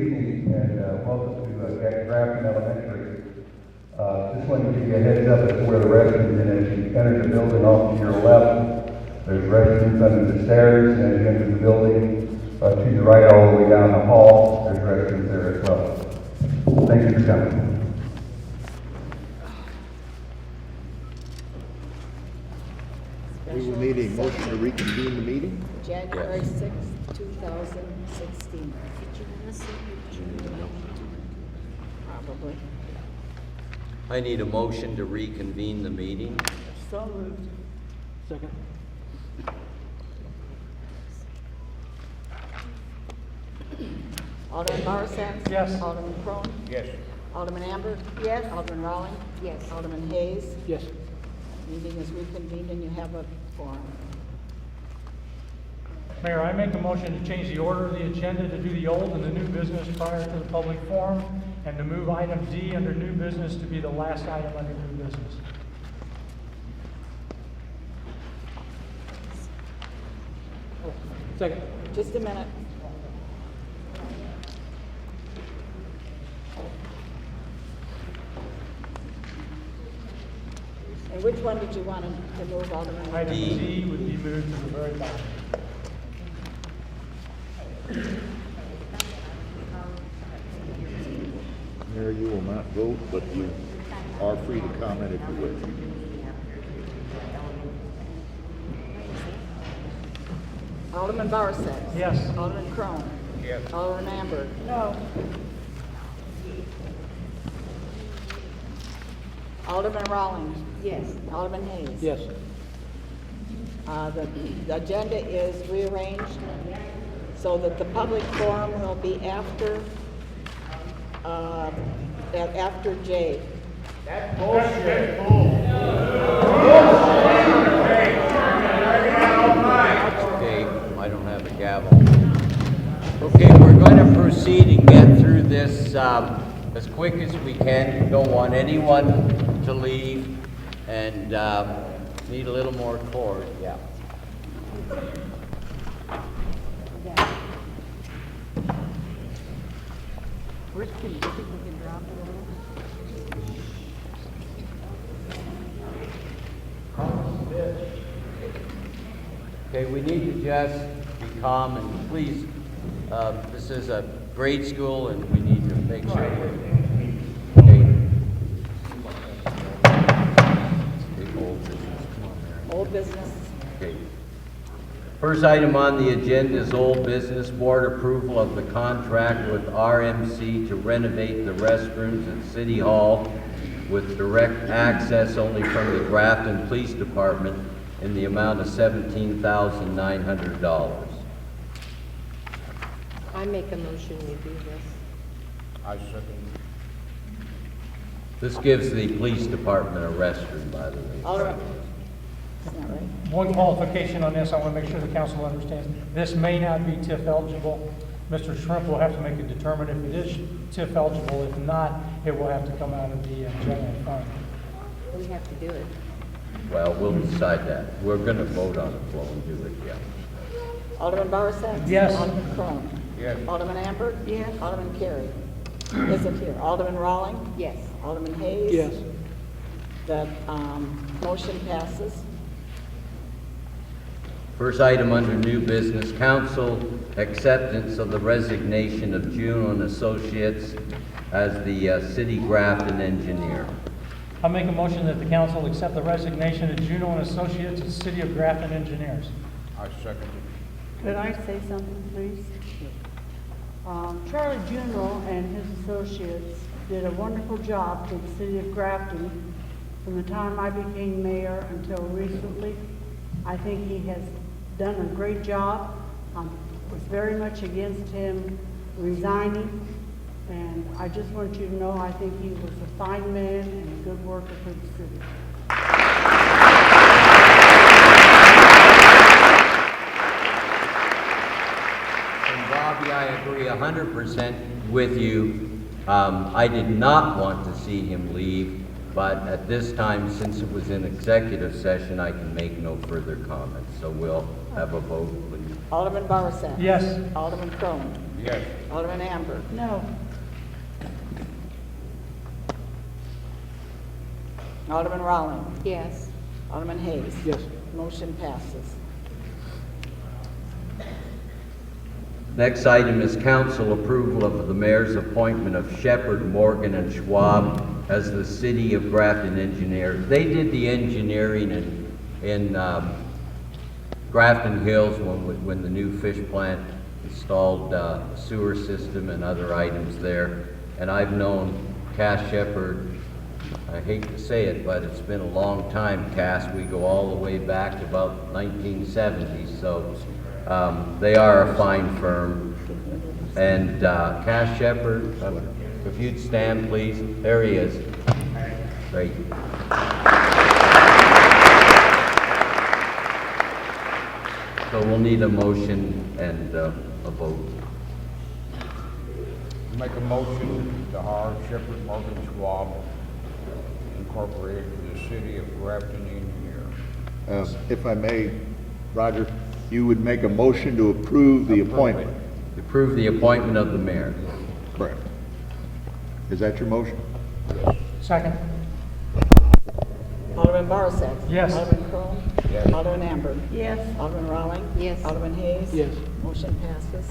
evening and welcome to Grafton Elementary. Just wanted to give you a heads up as to where the restrooms are. As you enter the building off to your left, there's restrooms under the stairs, and as you enter the building to the right all the way down the hall, there's restrooms there as well. Thank you for coming. We will need a motion to reconvene the meeting. January 6th, 2016. Probably. I need a motion to reconvene the meeting. So moved. Second. Alderman Morrison? Yes. Alderman Crone? Yes. Alderman Amber? Yes. Alderman Rowling? Yes. Alderman Hayes? Yes. Meeting is reconvened and you have a forum. Mayor, I make a motion to change the order of the agenda to do the old and the new business prior to the public forum, and to move item D under new business to be the last item under new business. Second. Just a minute. And which one did you want to move, Alderman? Item D. D would be moved to the very bottom. Mayor, you will not vote, but you are free to comment if you wish. Alderman Morrison? Yes. Alderman Crone? Yes. Alderman Amber? No. Alderman Rowling? Yes. Alderman Hayes? Yes. The agenda is rearranged so that the public forum will be after J. Okay, I don't have a gavel. Okay, we're going to proceed and get through this as quick as we can. Don't want anyone to leave, and need a little more cord. Yeah. Where's Kim? Do you think we can drop it a little? Okay, we need to just be calm and please, this is a grade school and we need to make sure we're, okay. Okay, old business, come on there. Old business. Okay. First item on the agenda is old business, board approval of the contract with RMC to renovate the restrooms at City Hall with direct access only from the Grafton Police Department in the amount of $17,900. I make a motion we do this. I second. This gives the police department a restroom, by the way. Alderman. Isn't that right? One qualification on this, I want to make sure the council understands. This may not be TIF eligible. Mr. Shrimp will have to make a determination if it is TIF eligible. If not, it will have to come out of the general fund. We have to do it. Well, we'll decide that. We're gonna vote on the floor and do it, yeah. Alderman Morrison? Yes. Alderman Crone? Yes. Alderman Amber? Yes. Alderman Carey? Isn't here. Alderman Rowling? Yes. Alderman Hayes? Yes. The motion passes. First item under new business, council acceptance of the resignation of Juno and Associates as the city Grafton engineer. I make a motion that the council accept the resignation of Juno and Associates as City of Grafton engineers. I second. Could I say something, please? Charlie Juneau and his associates did a wonderful job for the city of Grafton from the time I became mayor until recently. I think he has done a great job. I was very much against him resigning, and I just want you to know I think he was a fine man and a good worker for the city. And Bobby, I agree 100% with you. I did not want to see him leave, but at this time, since it was in executive session, I can make no further comments. So we'll have a vote, please. Alderman Morrison? Yes. Alderman Crone? Yes. Alderman Amber. No. Alderman Rowland. Yes. Alderman Hayes. Yes. Motion passes. Next item is council approval of the mayor's appointment of Shepherd, Morgan, and Schwab as the City of Grafton engineer. They did the engineering in Grafton Hills when the new fish plant installed sewer system and other items there. And I've known Cass Shepherd, I hate to say it, but it's been a long time, Cass. We go all the way back to about 1970, so they are a fine firm. And Cass Shepherd, if you'd stand, please. There he is. Great. So we'll need a motion and a vote. Make a motion to hire Shepherd Morgan Schwab Incorporated for the City of Grafton engineer. If I may, Roger, you would make a motion to approve the appointment. Approve the appointment of the mayor. Correct. Is that your motion? Second? Alderman Barset. Yes. Alderman Crone. Yes. Alderman Amber. Yes. Alderman Rowling. Yes. Alderman Hayes. Yes. Motion passes.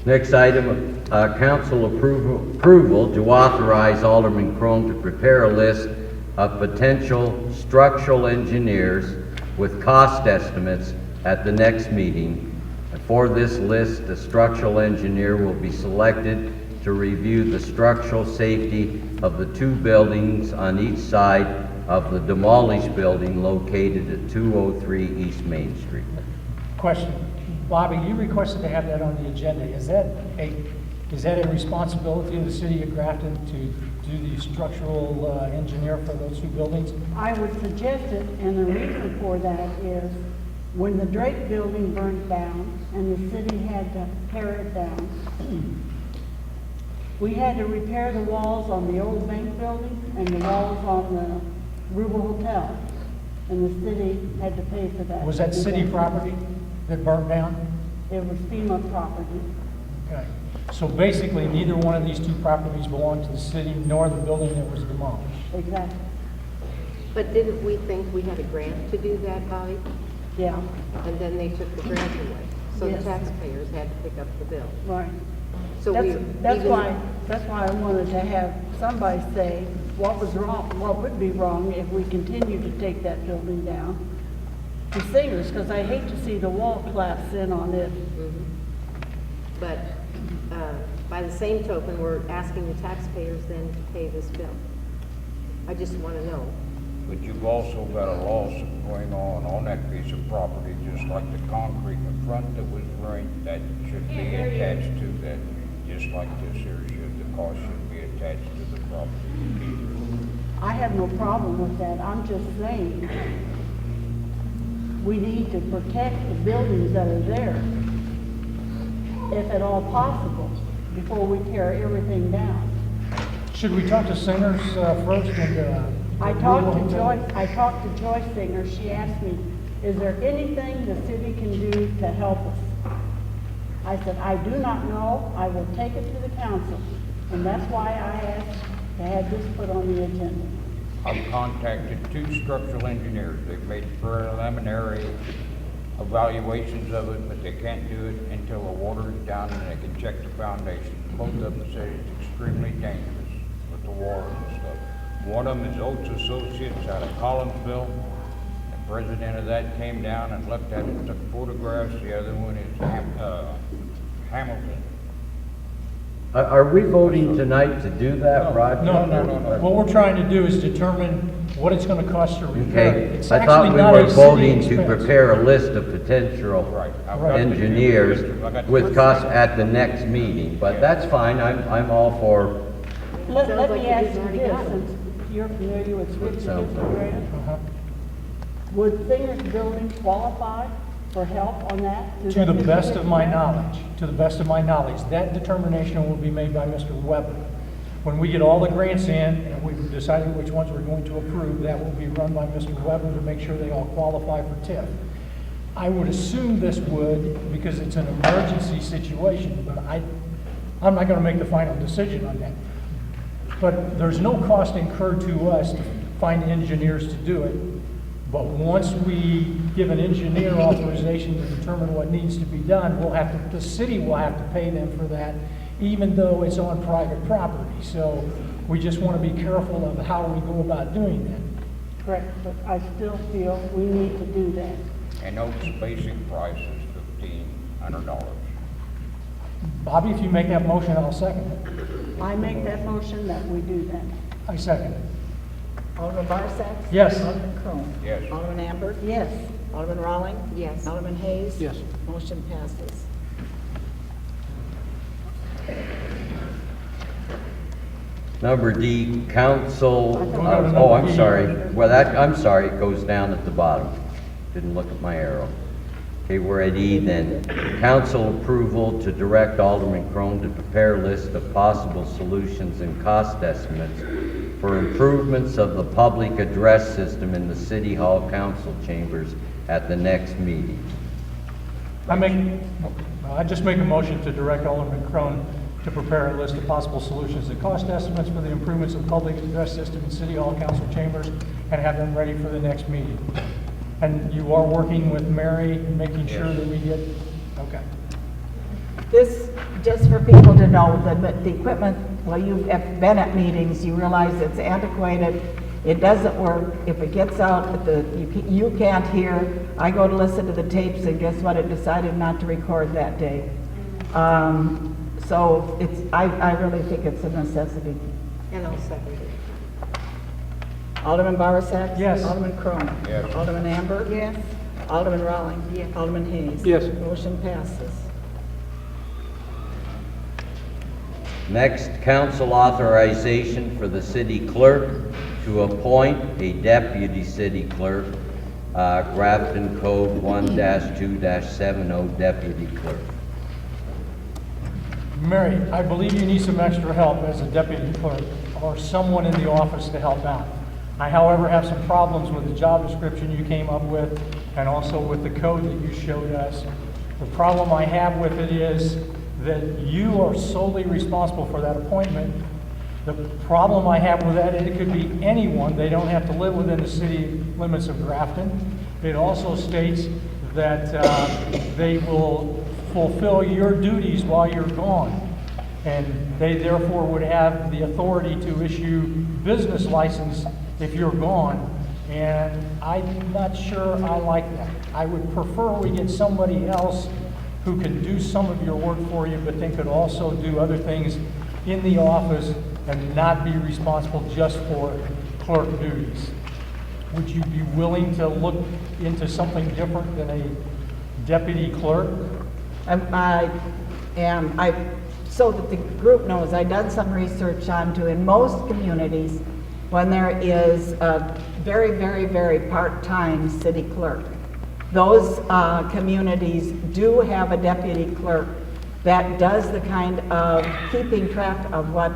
Next item, council approval to authorize Alderman Crone to prepare a list of potential structural engineers with cost estimates at the next meeting. And for this list, the structural engineer will be selected to review the structural safety of the two buildings on each side of the demolished building located at 203 East Main Street. Question. Bobby, you requested to have that on the agenda. Is that a responsibility of the city of Grafton to do the structural engineer for those two buildings? I would suggest it, and the reason for that is when the Drake building burned down and the city had to tear it down, we had to repair the walls on the old bank building and the walls on the River Hotel, and the city had to pay for that. Was that city property that burned down? It was FEMA property. Okay. So basically, neither one of these two properties belonged to the city nor the building that was demolished. Exactly. But didn't we think we had a grant to do that, Bobby? Yeah, And then they took the grant away. So the Yes. taxpayers had to pick up the bill. right. So we, That's why I wanted to have somebody say what was wrong, what would be wrong if we continue to take that building down. The singers, because I hate to see the wall collapse in on it. But by the same token, we're asking the taxpayers then to pay this bill. I just want to know. But you've also got a lawsuit going on that piece of property, just like the concrete in front that was ruined, that should be attached to that, just like this here should, the cost should be attached to the property. I have no problem with that. I'm just saying, we need to protect the buildings that are there, if at all possible, before we tear everything down. Should we talk to Singers first and I talked to Joyce Singer. She asked me, is there anything the city can do to help us? I said, I do not know. I will take it to the council. And that's why I asked to have this put on the agenda. I've contacted two structural engineers. They've made preliminary evaluations of it, but they can't do it until the water is down and they can check the foundation. Both of them say it's extremely dangerous with the water and stuff. One of them is Oates Associates out of Collinsville. The president of that came down and looked at it and took photographs. The other one is Hamilton. Are we voting tonight to do that, Roger? No. What we're trying to do is determine what it's going to cost to repair it. Okay, It's I thought actually we not a were city voting to expense. prepare a list of potential Right. I've got the engineers two list. I got the with list. costs at the next meeting, but that's fine, I'm all for, Let Sounds like me you ask just you already this, got 'em. since you're familiar with switches sounds and granite. Uh-huh. Would Singer's building qualify for help on that? To the best of my knowledge, that determination will be made by Mr. Weber. When we get all the grants in and we've decided which ones we're going to approve, that will be run by Mr. Weber to make sure they all qualify for TIF. I would assume this would, because it's an emergency situation, but I'm not gonna make the final decision on that. But there's no cost incurred to us to find engineers to do it. But once we give an engineer authorization to determine what needs to be done, the city will have to pay them for that, even though it's on private property. So we just want to be careful of how we go about doing that. Correct, but I still feel we need to do that. And Oak's basic price is $1,500. Bobby, if you make that motion, I'll second it. I make that motion that we do that. I second it. Alderman Barsack? Yes. Alderman Crone? Yes. Alderman Amber? Yes. Alderman Rawling? Yes. Alderman Hayes? Yes. Motion passes. Number D, council, thought- oh, I'm sorry. Well, I'm sorry, it goes down at the bottom. Didn't look at my arrow. Okay, we're at E then. Council approval to direct Alderman Crone to prepare a list of possible solutions and cost estimates for improvements of the public address system in the City Hall council chambers at the next meeting. I just make a motion to direct Alderman Crone to prepare a list of possible solutions and cost estimates for the improvements of the public address system in City Hall council chambers and have them ready for the next meeting. And you are working with Mary and making sure that we get, okay. This, just for people to know, the equipment, well, you've been at meetings, you realize it's antiquated, it doesn't work. If it gets out, you can't hear. I go to listen to the tapes, and guess what? It decided not to record that day. So I really think it's a necessity. And I'll second it. Alderman Barsack? Yes. Alderman Crone? Yes. Alderman Amber? Yes. Alderman Rawling? Yes. Alderman Hayes? Yes. Motion passes. Next, council authorization for the city clerk to appoint a deputy city clerk, Grafton Code 1-2-70 deputy clerk. Mary, I believe you need some extra help as a deputy clerk or someone in the office to help out. I, however, have some problems with the job description you came up with and also with the code that you showed us. The problem I have with it is that you are solely responsible for that appointment. The problem I have with that is it could be anyone. They don't have to live within the city limits of Grafton. It also states that they will fulfill your duties while you're gone. And they therefore would have the authority to issue business license if you're gone. And I'm not sure I like that. I would prefer we get somebody else who can do some of your work for you, but then could also do other things in the office and not be responsible just for clerk duties. Would you be willing to look into something different than a deputy clerk? So that the group knows, I've done some research onto, in most communities, when there is a very, very, very part-time city clerk, those communities do have a deputy clerk that does the kind of keeping track of what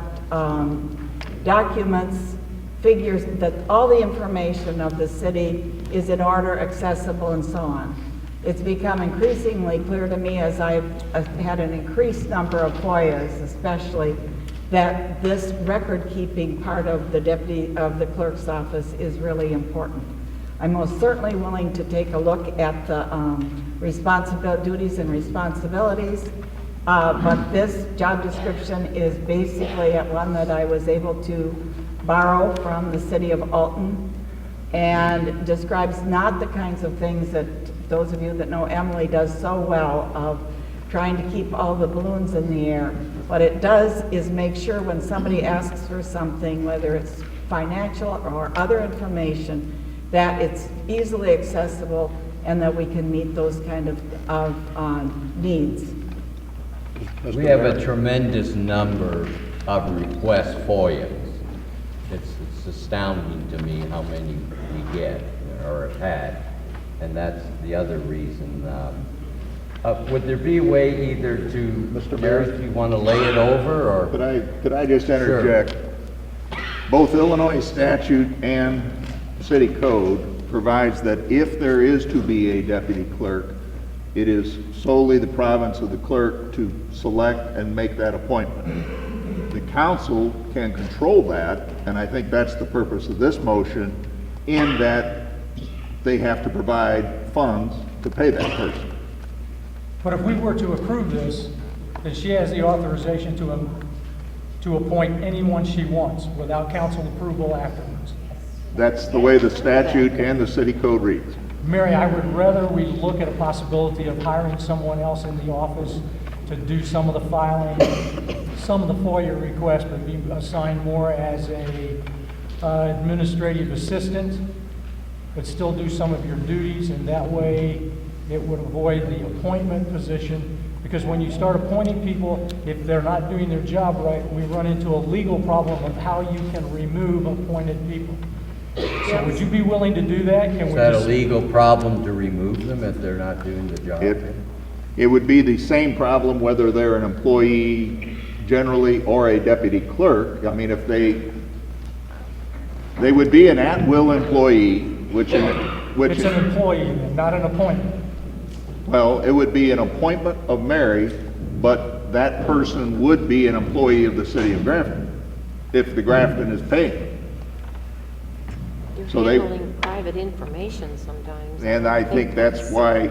documents, figures, that all the information of the city is in order, accessible, and so on. It's become increasingly clear to me as I've had an increased number of FOIAs, especially, that this record-keeping part of the clerk's office is really important. I'm most certainly willing to take a look at the duties and responsibilities, but this job description is basically one that I was able to borrow from the city of Alton, and describes not the kinds of things that those of you that know Emily does so well of trying to keep all the balloons in the air. What it does is make sure when somebody asks for something, whether it's financial or other information, that it's easily accessible and that we can meet those kind of needs. We have a tremendous number of requests for you. It's astounding to me how many we get or have had, and that's the other reason. Would there be a way either to, Mr. Gareth, Mayor? you want to lay it over, or? Could I just interject? Both Illinois statute and city code provides that if there is to be a deputy clerk, it is solely the province of the clerk to select and make that appointment. The council can control that, and I think that's the purpose of this motion, in that they have to provide funds to pay that person. But if we were to approve this, then she has the authorization to appoint anyone she wants without council approval afterwards. That's the way the statute and the city code reads. Mary, I would rather we look at a possibility of hiring someone else in the office to do some of the filing, some of the FOIA requests, but be assigned more as a administrative assistant, but still do some of your duties, and that way it would avoid the appointment position. Because when you start appointing people, if they're not doing their job right, we run into a legal problem of how you can remove appointed people. So would you be willing to do that? Can Is we that a just- legal problem to remove them if they're not doing the job? It would be the same problem whether they're an employee generally or a deputy clerk. I mean, if they would be an at-will employee, which It's an employee, then, not an appointment. well, it would be an appointment of Mary, but that person would be an employee of the city of Grafton, if the Grafton is paying. You're So they- handling private information sometimes. And I think that's why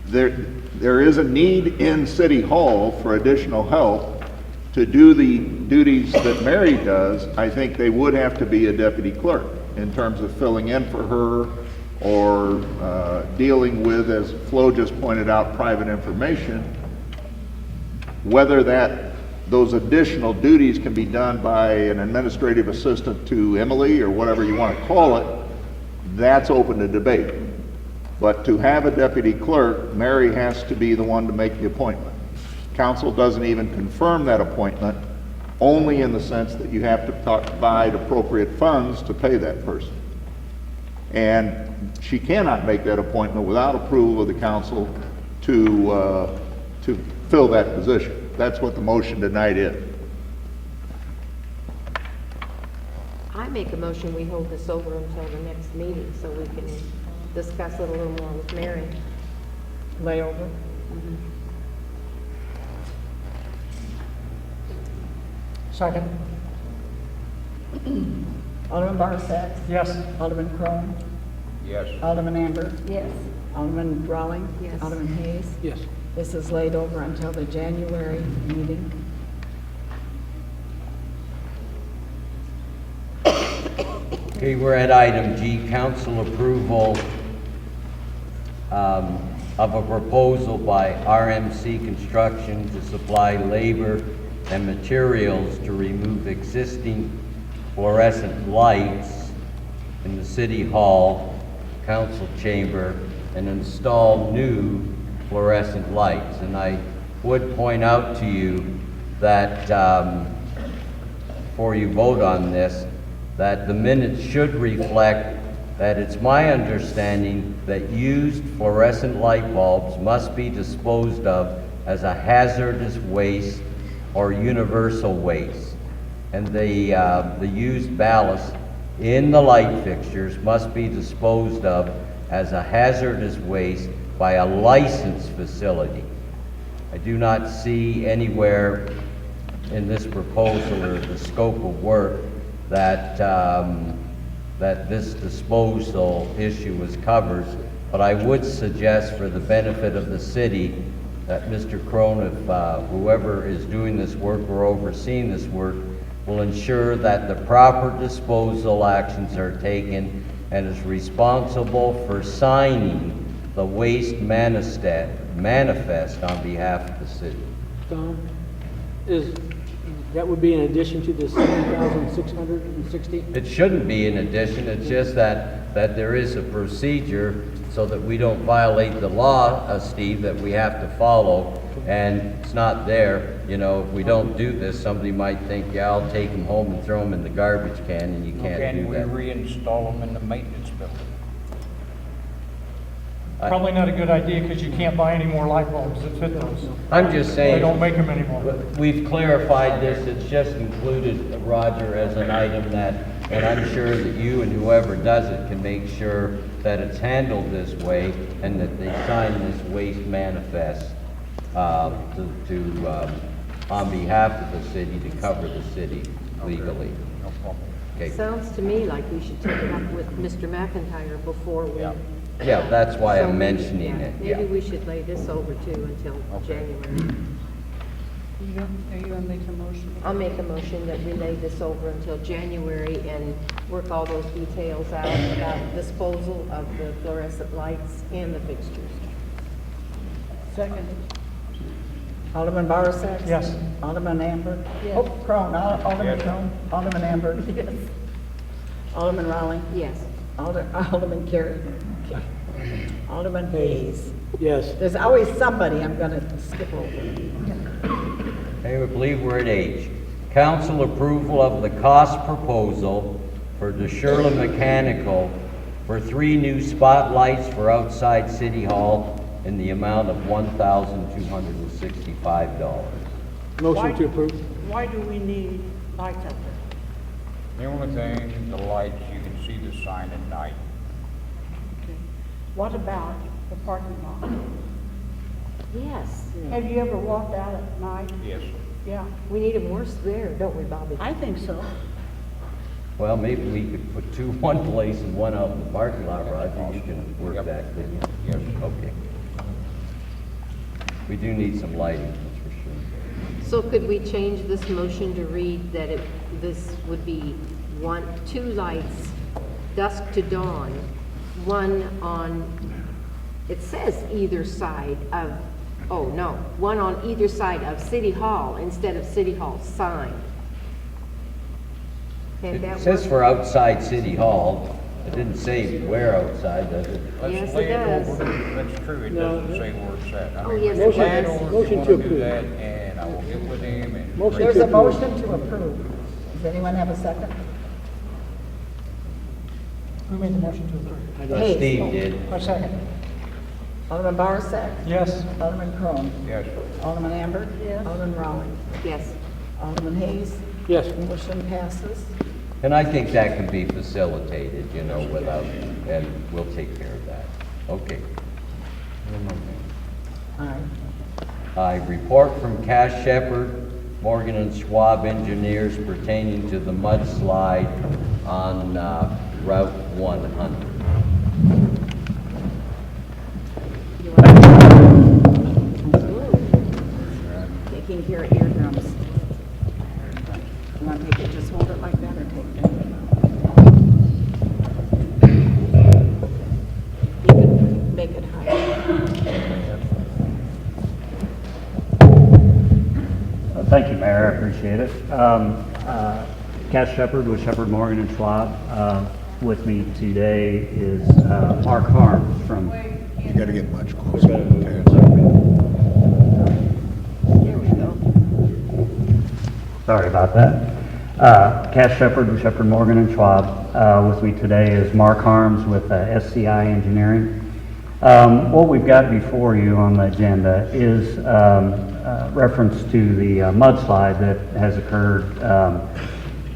there is a need in City Hall for additional help to do the duties that Mary does. I think they would have to be a deputy clerk in terms of filling in for her or dealing with, as Flo just pointed out, private information. Whether those additional duties can be done by an administrative assistant to Emily or whatever you want to call it, that's open to debate. But to have a deputy clerk, Mary has to be the one to make the appointment. Council doesn't even confirm that appointment, only in the sense that you have to provide appropriate funds to pay that person. And she cannot make that appointment without approval of the council to fill that position. That's what the motion tonight is. I make a motion, we hold this over until the next meeting so we can discuss it a little more with Mary. Layover. Second? Alderman Barset. Yes. Alderman Crone. Yes. Alderman Amber. Yes. Alderman Drawling. Yes. Alderman Hayes. Yes. This is laid over until the January meeting. Okay, we're at item G, council approval of a proposal by RMC Construction to supply labor and materials to remove existing fluorescent lights in the City Hall, council chamber, and install new fluorescent lights. And I would point out to you that before you vote on this, that the minutes should reflect that it's my understanding that used fluorescent light bulbs must be disposed of as a hazardous waste or universal waste. And the used ballast in the light fixtures must be disposed of as a hazardous waste by a licensed facility. I do not see anywhere in this proposal or the scope of work that that this disposal issue was covered, but I would suggest for the benefit of the city that Mr. Crone, if whoever is doing this work or overseeing this work, will ensure that the proper disposal actions are taken and is responsible for signing the waste manifest on behalf of the city. Tom, that would be in addition to the 7,660? It shouldn't be in addition, it's just that there is a procedure so that we don't violate the law, Steve, that we have to follow, and it's not there. You know, if we don't do this, somebody might think, yeah, I'll take them home and throw them in the garbage can, and you can't Can do we that. reinstall them in the maintenance building? Probably not a good idea because you can't buy any more light bulbs that fit those. I'm just saying. They don't make them anymore. We've clarified this, it's just included, Roger, as an item that And I'm sure that you and whoever does it can make sure that it's handled this way and that they sign this waste manifest on behalf of the city to cover the city legally. No problem. Okay. Sounds to me like we should take it up with Mr. McIntyre before we. Yeah. Yeah, that's why So I'm maybe- mentioning yeah, it. Maybe we should lay this over too until January. Are you gonna make the motion? I'll make a motion that we lay this over until January and work all those details out about disposal of the fluorescent lights and the fixtures. Second. Alderman Borisek? Yes. Alderman Amber? Yes. Oh, Crone, Alderman Yes. Crone, Alderman Amber? Yes. Alderman Raleigh? Yes. Alderman Carey? Alderman Hayes? Yes. There's always somebody I'm gonna skip over. Okay, I believe we're at H. Council approval of the cost proposal for DeShirla Mechanical for 3 new spotlights for outside City Hall in the amount of $1,265. Motion to approve. Why do we need lights up there? The only thing, the lights, you can see the sign at night. Okay. What about the parking lot? Yes. Have you ever walked out at night? Yes. Yeah, We need them worse there, don't we, Bobby? I think so. Well, maybe we could put 2 one place and 1 out in the parking lot, Roger. You can work Yep. that, couldn't you? Yes. Okay. We do need some lighting, that's for sure. So could we change this motion to read that this would be 2 lights, dusk to dawn, one on, it says either side of, oh no, one on either side of City Hall instead of City Hall sign. Can't It that says work? for outside City Hall. It didn't say where outside, does it? Let's Yes, lay it does. over. That's true, it No. doesn't say where it's at. I Oh, mean, yes, we it can lay does. over if Motion you to wanna do approve. that, and I will get with him and. Motion There's to a approve. motion to approve. Does anyone have a second? Who made the motion to approve? Hayes. Steve did. A second. Alderman Borisek? Yes. Alderman Crone? Yes. Alderman Amber? Yes. Alderman Raleigh? Yes. Alderman Hayes? Yes. Motion passes. And I think that can be facilitated, you know, without, and we'll take care of that. Okay. All right. Report from Cash Shepherd, Morgan and Schwab Engineers pertaining to the mudslide on Route 100. Taking care of eardrums. You want to take it, just hold it like that or take it? You can make it higher. Thank you, Mayor, I appreciate it. Cass Shepherd with Shepherd Morgan and Schwab. With me today is Mark Harms from. You gotta get much closer. There we go. Sorry about that. Cass Shepherd with Shepherd Morgan and Schwab. With me today is Mark Harms with SCI Engineering. What we've got before you on the agenda is reference to the mudslide that has occurred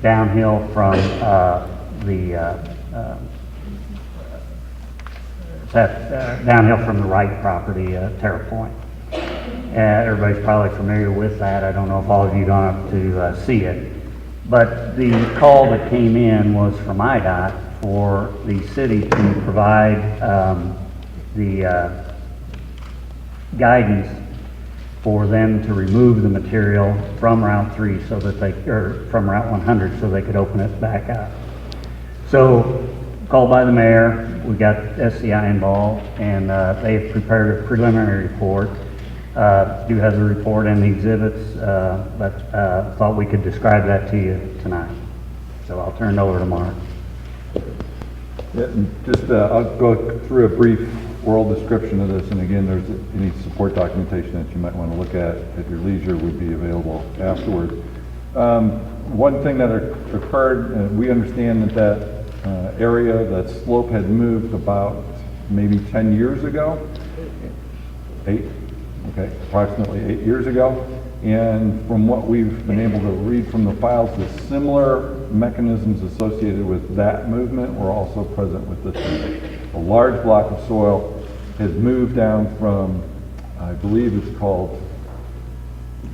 downhill from downhill from the Wright property, Terra Point. Everybody's probably familiar with that. I don't know if all of you gone up to see it. But the call that came in was from IDOT for the city to provide the guidance for them to remove the material from Route 3 so that they, or from Route 100 so they could open it back up. So, called by the mayor, we got SCI involved, and they've prepared a preliminary report. Do have the report and the exhibits, but thought we could describe that to you tonight. So I'll turn it over to Mark. Yeah, and just, I'll go through a brief oral description of this, and again, there's any support documentation that you might want to look at your leisure would be available afterwards. One thing that occurred, we understand that area, that slope had moved about maybe 10 years ago. 8? Okay, approximately 8 years ago. And from what we've been able to read from the files, the similar mechanisms associated with that movement were also present with this one. A large block of soil has moved down from, I believe it's called,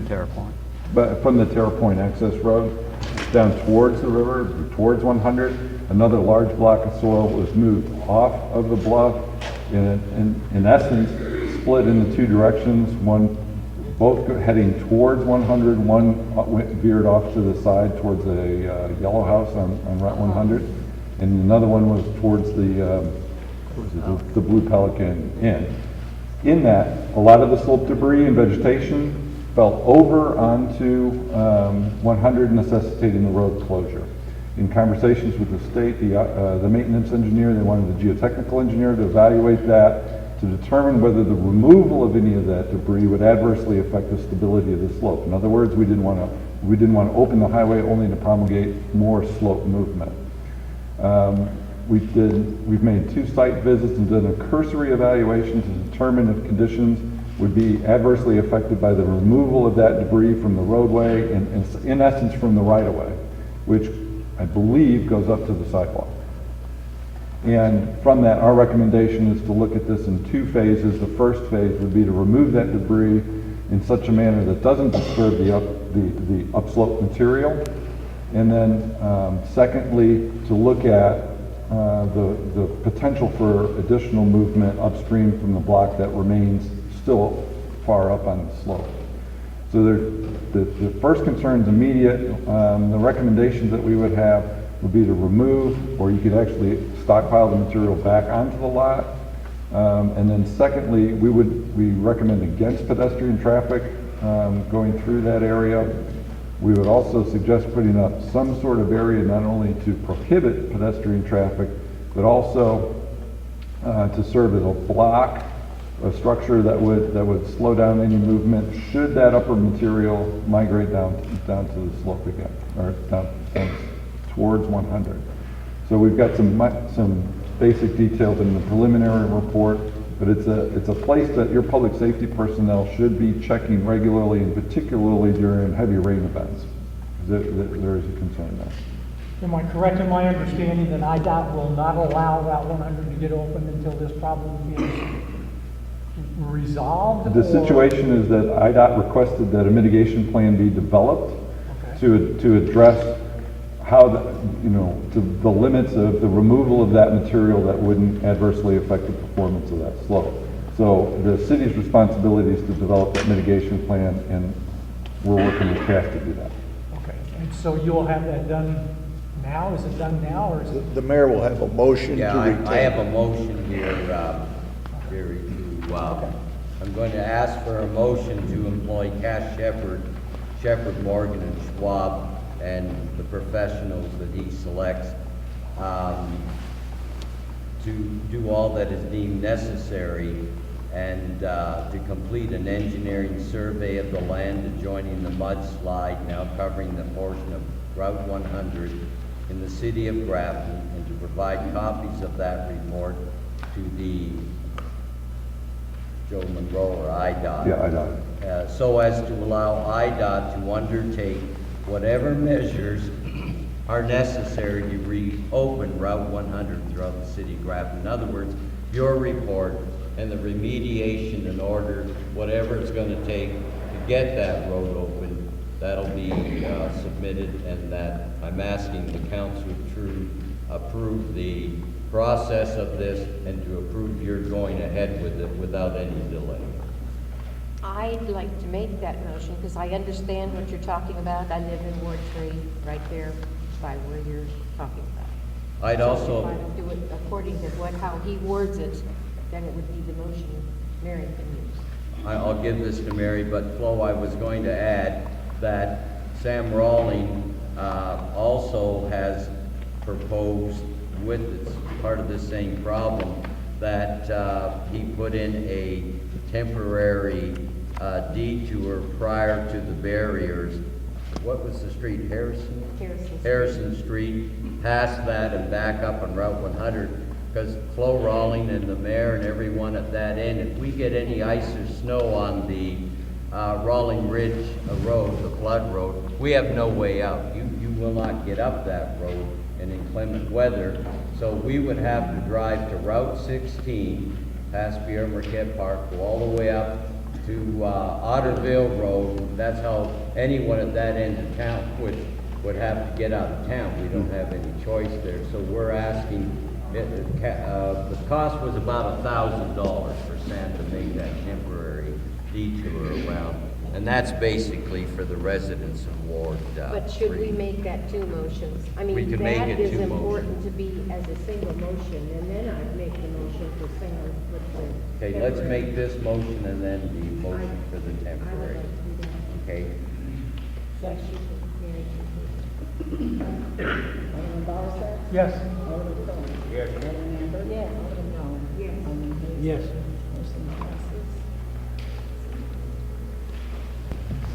Terra Point. but from the Terra Point access road down towards the river, towards 100. Another large block of soil was moved off of the bluff, and in essence, split into two directions. One, both heading towards 100. One veered off to the side towards a yellow house on Route 100, and another one was towards the Blue Pelican Inn. In that, a lot of the slope debris and vegetation fell over onto 100, necessitating the road closure. In conversations with the state, the maintenance engineer, they wanted the geotechnical engineer to evaluate that to determine whether the removal of any of that debris would adversely affect the stability of the slope. In other words, we didn't want to open the highway only to promulgate more slope movement. We've made 2 site visits and done a cursory evaluation to determine if conditions would be adversely affected by the removal of that debris from the roadway and in essence from the right-of-way, which I believe goes up to the sidewalk. And from that, our recommendation is to look at this in 2 phases. The first phase would be to remove that debris in such a manner that doesn't disturb the upslope material. And then secondly, to look at the potential for additional movement upstream from the block that remains still far up on the slope. So the first concern is immediate. The recommendations that we would have would be to remove, or you could actually stockpile the material back onto the lot. And then secondly, we recommend against pedestrian traffic going through that area. We would also suggest putting up some sort of area not only to prohibit pedestrian traffic, but also to serve as a block, a structure that would slow down any movement should that upper material migrate down to the slope again, or down towards 100. So we've got some basic details in the preliminary report, but it's a place that your public safety personnel should be checking regularly, and particularly during heavy rain events. There is a concern there. Am I correct in my understanding that IDOT will not allow Route 100 to get open until this problem is resolved? The situation is that IDOT requested that a mitigation plan be developed to address how to the limits of the removal of that material that wouldn't adversely affect the performance of that slope. So the city's responsibility is to develop that mitigation plan, and we're working with CAF to do that. Okay, and so you'll have that done now? Is it done now, or is it? The mayor will have a motion to retain. I have a motion here, Jerry, I'm going to ask for a motion to employ Cass Shepherd, Morgan, and Schwab, and the professionals that he selects to do all that is deemed necessary and to complete an engineering survey of the land adjoining the mudslide now covering the portion of Route 100 in the city of Grafton, and to provide copies of that report to the Joe Monroe or IDOT. Yeah, IDOT. So as to allow IDOT to undertake whatever measures are necessary to reopen Route 100 throughout the city of Grafton. In other words, your report and the remediation in order, whatever it's going to take to get that road open, that'll be submitted, and that I'm asking the council to approve the process of this and to approve your going ahead with it without any delay. I'd like to make that motion because I understand what you're talking about. I live in Ward 3, right there by where you're talking about. I'd So also, if I do it according to how he words it, then it would be the motion Mary can use. I'll give this to Mary, but Flo, I was going to add that Sam Rawling also has proposed, with it's part of the same problem, that he put in a temporary detour prior to the barriers. What was the street, Harrison? Harrison Street, past that and back up on Route 100, because Flo Rawling and the mayor and everyone at that end, if we get any ice or snow on the Rawling Ridge Road, the flood road, we have no way out. You will not get up that road in inclement weather. So we would have to drive to Route 16, past Pierre Marquette Park, go all the way up to Otterville Road. That's how anyone at that end of town would have to get out of town. We don't have any choice there. So we're asking, the cost was about $1,000 for Sam to make that temporary detour around. And that's basically for the residents of Ward 3. But should we make that two motions? I We mean, can make that it is two important to be as a single motion, and then I'd make the motion for single with the. Okay, let's temporary. make this motion and then the motion for the I would temporary. like to do that. Okay, Alderman Bowersox? Yes. Alderman Cole? Yes. Alderman Amber? Yes. Alderman Rollins? Yes. Alderman Hayes? Yes. Motion passes.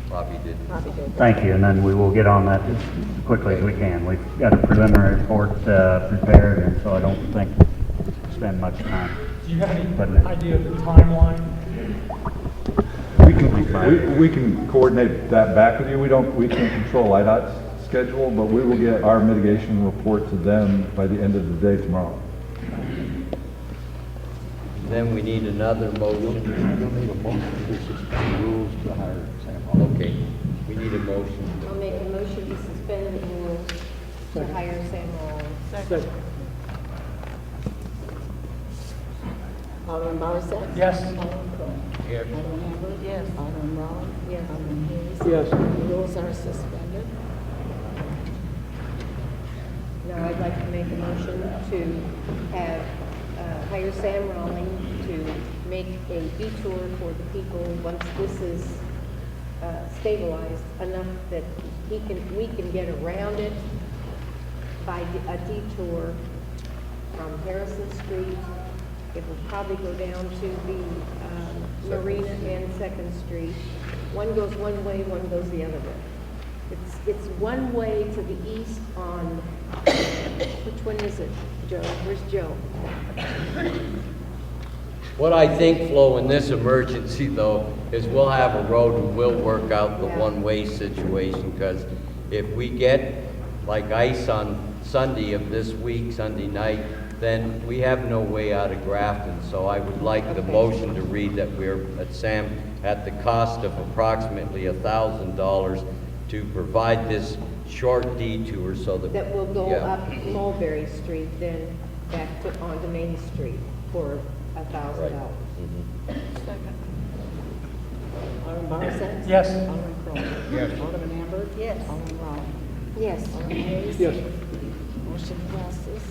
Bobby did. Bobby did. Thank you, and then we will get on that as quickly as we can. We've got a preliminary report prepared, and so I don't think we'll spend much time. Do you have any But- idea of the timeline? We can coordinate that back with you. We can't control IDOT's schedule, but we will get our mitigation report to them by the end of the day tomorrow. Then we need another motion. Rules to hire Sam. Okay, we need a motion. I'll make a motion to suspend the rules to hire Sam Rollins. Second. Alderman Bowersox? Yes. Alderman Cole? Yes. Alderman Amber? Yes. Alderman Rollins? Yes. Alderman Hayes? Yes. The rules are suspended. Now I'd like to make a motion to have, hire Sam Rowling to make a detour for the people once this is stabilized enough that we can get around it by a detour from Harrison Street. It will probably go down to the Marina and Second Street. One goes one way, one goes the other way. It's one way to the east on, which one is it, Joe? Where's Joe? What I think, Flo, in this emergency though, is we'll have a road and we'll work out the Yeah. one-way situation, because if we get like ice on Sunday of this week, Sunday night, then we have no way out of Grafton. So I would like the Okay. motion to read that we're at Sam, at the cost of approximately $1,000 to provide this short detour so that. That will go Yeah. up Mulberry Street, then back to, onto Main Street for $1,000. Right. Mhm. Second. Alderman Bowersox? Yes. Alderman Cole? Yes. Alderman Amber? Yes. Alderman Rollins? Yes. Alderman Hayes? Yes. Motion passes.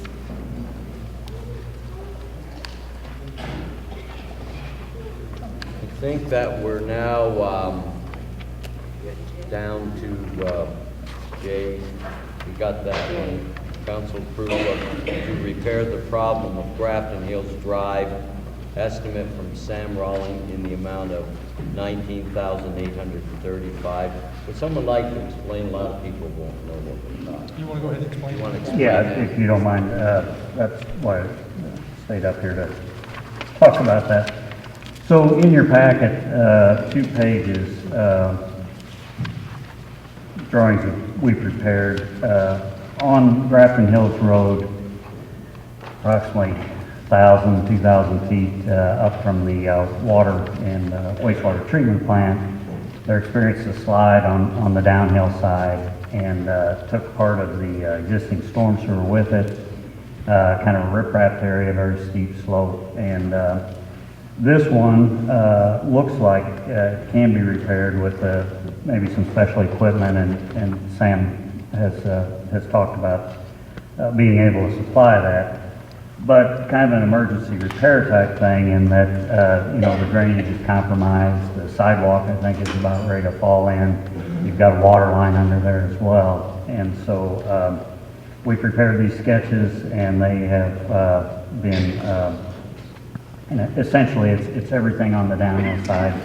I think that we're now down to Jay. We got that one. Council approval to repair the problem of Grafton Hills Drive. Estimate from Sam Rawling in the amount of $19,835. Would someone like to explain? A lot of people won't know what we're talking. You want to go ahead and explain? You want to explain Yeah, that? if you don't mind, that's why I stayed up here to talk about that. So in your packet, 2 pages, drawings that we prepared, on Grafton Hills Road, approximately 1,000, 2,000 feet up from the water and wastewater treatment plant. They're experienced a slide on the downhill side and took part of the existing storm sewer with it, kind of a rip-rapped area, very steep slope. And this one looks like it can be repaired with maybe some special equipment, and Sam has talked about being able to supply that. But kind of an emergency repair type thing in that, the drainage is compromised, the sidewalk, I think, is about ready to fall in. You've got a water line under there as well. And so we prepared these sketches, and they have been, essentially, it's everything on the downhill side.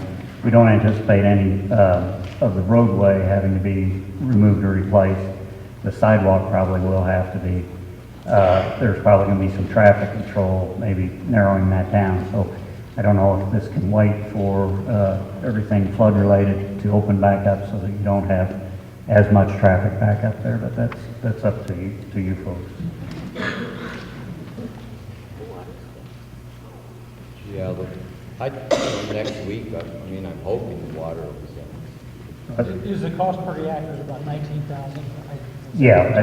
We don't anticipate any of the roadway having to be removed or replaced. The sidewalk probably will have to be. There's probably going to be some traffic control, maybe narrowing that down. So I don't know if this can wait for everything flood related to open back up so that you don't have as much traffic back up there, but that's up to you folks. Yeah, next week, I mean, I'm hoping the water will be Is the cost pretty accurate, about 19,000? Yeah,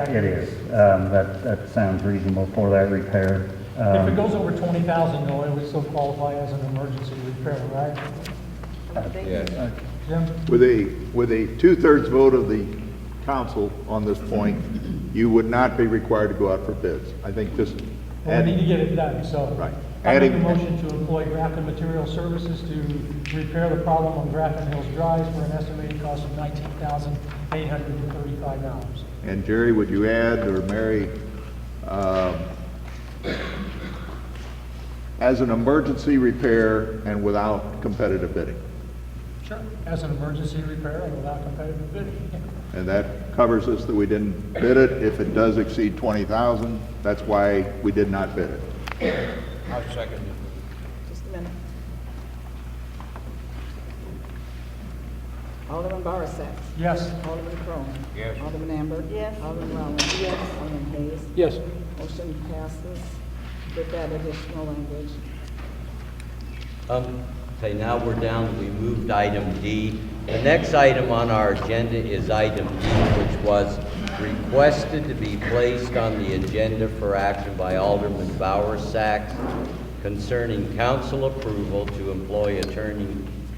it is. That sounds reasonable for that repair. If it goes over 20,000, though, it would still qualify as an emergency repair, right? Yeah. Jim? With a two-thirds vote of the council on this point, you would not be required to go out for bids. I think just Well, we need to get it done, so. Right. I make a Adding- motion to employ Grafton Material Services to repair the problem on Grafton Hills Drive for an estimated cost of $19,835. And Jerry, would you add, or Mary, as an emergency repair and without competitive bidding? Sure. As an emergency repair and without competitive bidding. And that covers us that we didn't bid it. If it does exceed 20,000, that's why we did not bid it. I'll second it. Just a minute. Alderman Borisek. Yes. Alderman Crone. Yes. Alderman Amber. Yes. Alderman Rowland. Yes. Alderman Hayes. Yes. Motion passes with that additional language. Okay, now we're down, we moved item D. The next item on our agenda is item E, which was requested to be placed on the agenda for action by Alderman Bowersack concerning council approval to employ attorney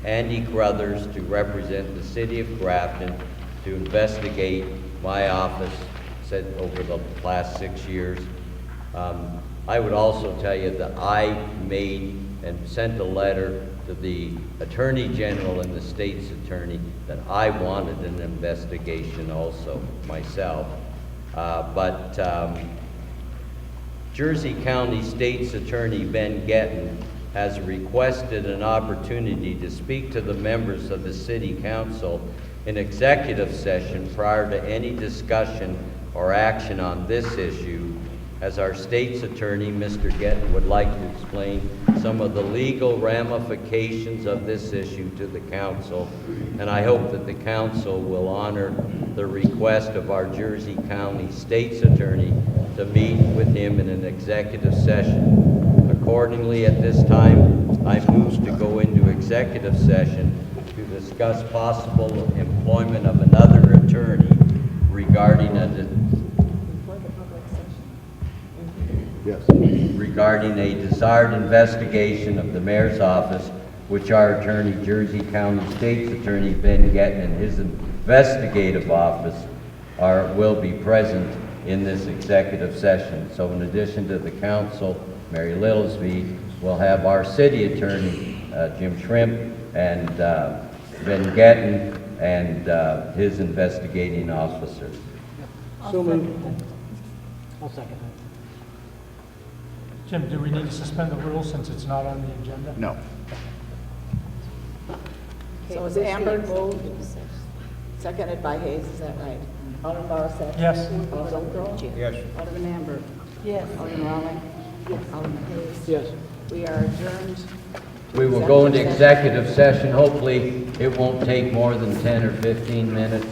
Andy Crothers to represent the city of Grafton to investigate my office said over the last 6 years. I would also tell you that I made and sent a letter to the Attorney General and the state's attorney that I wanted an investigation also myself. But Jersey County State's Attorney Ben Gettin has requested an opportunity to speak to the members of the City Council in executive session prior to any discussion or action on this issue, as our state's attorney, Mr. Gettin, would like to explain some of the legal ramifications of this issue to the council, and I hope that the council will honor the request of our Jersey County State's Attorney to meet with him in an executive session. Accordingly, at this time, I move to go into executive session to discuss possible employment of another attorney regarding regarding a desired investigation of the mayor's office, which our attorney, Jersey County State's Attorney Ben Gettin, and his investigative office will be present in this executive session. So in addition to the council, Mary Littlesby, we'll have our city attorney, Jim Shrimp, and Ben Gettin, and his investigating officers. So moved. I'll second that. Jim, do we need to suspend the rules since it's not on the agenda? No. So is Amber moved, seconded by Hayes, is that right? Alderman Borisek. Yes. Alderman Crone. Yes. Alderman Amber. Yes. Alderman Rowland. Yes. Alderman Hayes. Yes. We are adjourned. We will go into executive session. Hopefully, it won't take more than 10 or 15 minutes.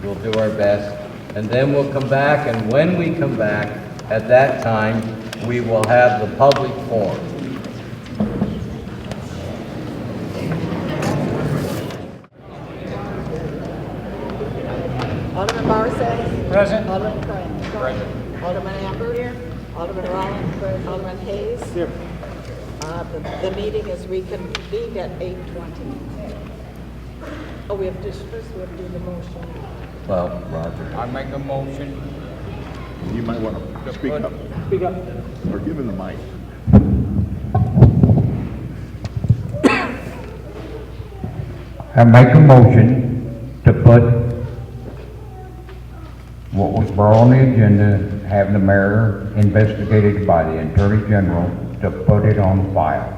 We'll do our best. And then we'll come back, and when we come back, at that time, we will have the public forum. Alderman Borisek. Present. Alderman Crone. Present. Alderman Amber. Here. Alderman Rowland. Alderman Hayes. Here. The meeting is reconvened at 8:20. Oh, we have to, first we have to do the motion. Well, Roger. I make a motion. You might want to speak up Speak up. or give him the mic. I make a motion to put what was brought on the agenda, have the mayor investigated by the Attorney General to put it on file.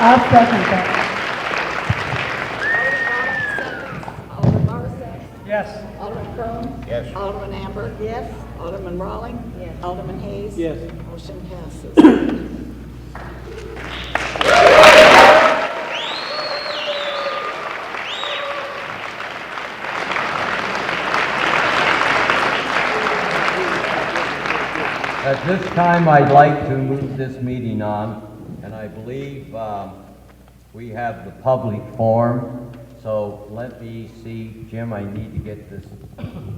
I'll second that. Alderman Borisek. Alderman Rawling? Yes. Alderman Hayes? Yes. Motion passes. At this time, I'd like to move this meeting on, and I believe we have the public forum. So let me see, Jim, I need to get this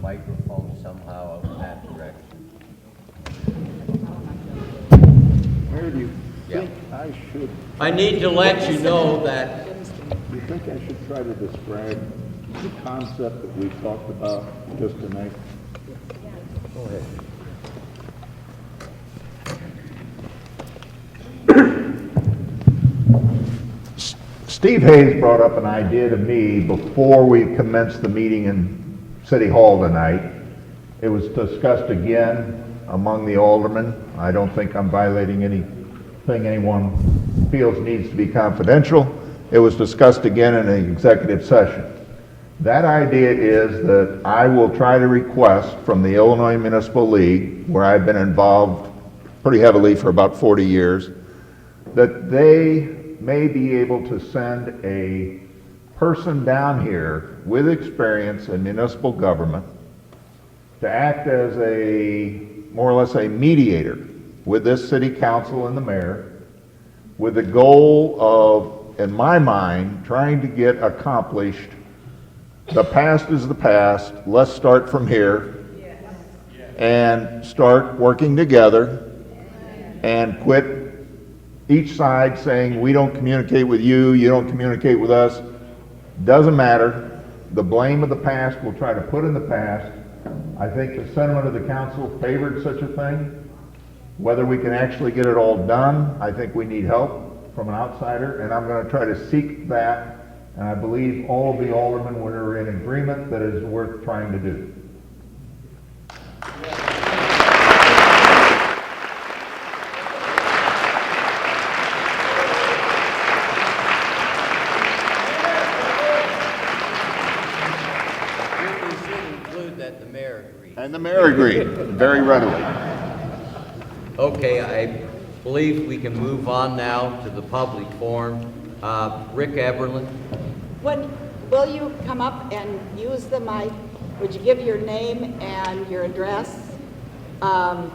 microphone somehow out in that direction. Where do you Yeah. think I should, I need to let you know that you think I should try to describe the concept that we talked about just tonight? Go ahead. Steve Hayes brought up an idea to me before we commenced the meeting in City Hall tonight. It was discussed again among the aldermen. I don't think I'm violating anything anyone feels needs to be confidential. It was discussed again in an executive session. That idea is that I will try to request from the Illinois Municipal League, where I've been involved pretty heavily for about 40 years, that they may be able to send a person down here with experience in municipal government to act as a, more or less a mediator with this city council and the mayor, with the goal of, in my mind, trying to get accomplished, the past is the past, let's start from here and start working together and quit each side saying, we don't communicate with you, you don't communicate with us. Doesn't matter. The blame of the past we'll try to put in the past. I think the sentiment of the council favored such a thing. Whether we can actually get it all done, I think we need help from an outsider, and I'm going to try to seek that, and I believe all of the aldermen were in agreement that it is worth trying to do. And the mayor agreed, very readily. Okay, I believe we can move on now to the public forum. Rick Eberlin. Will you come up and use the mic? Would you give your name and your address? And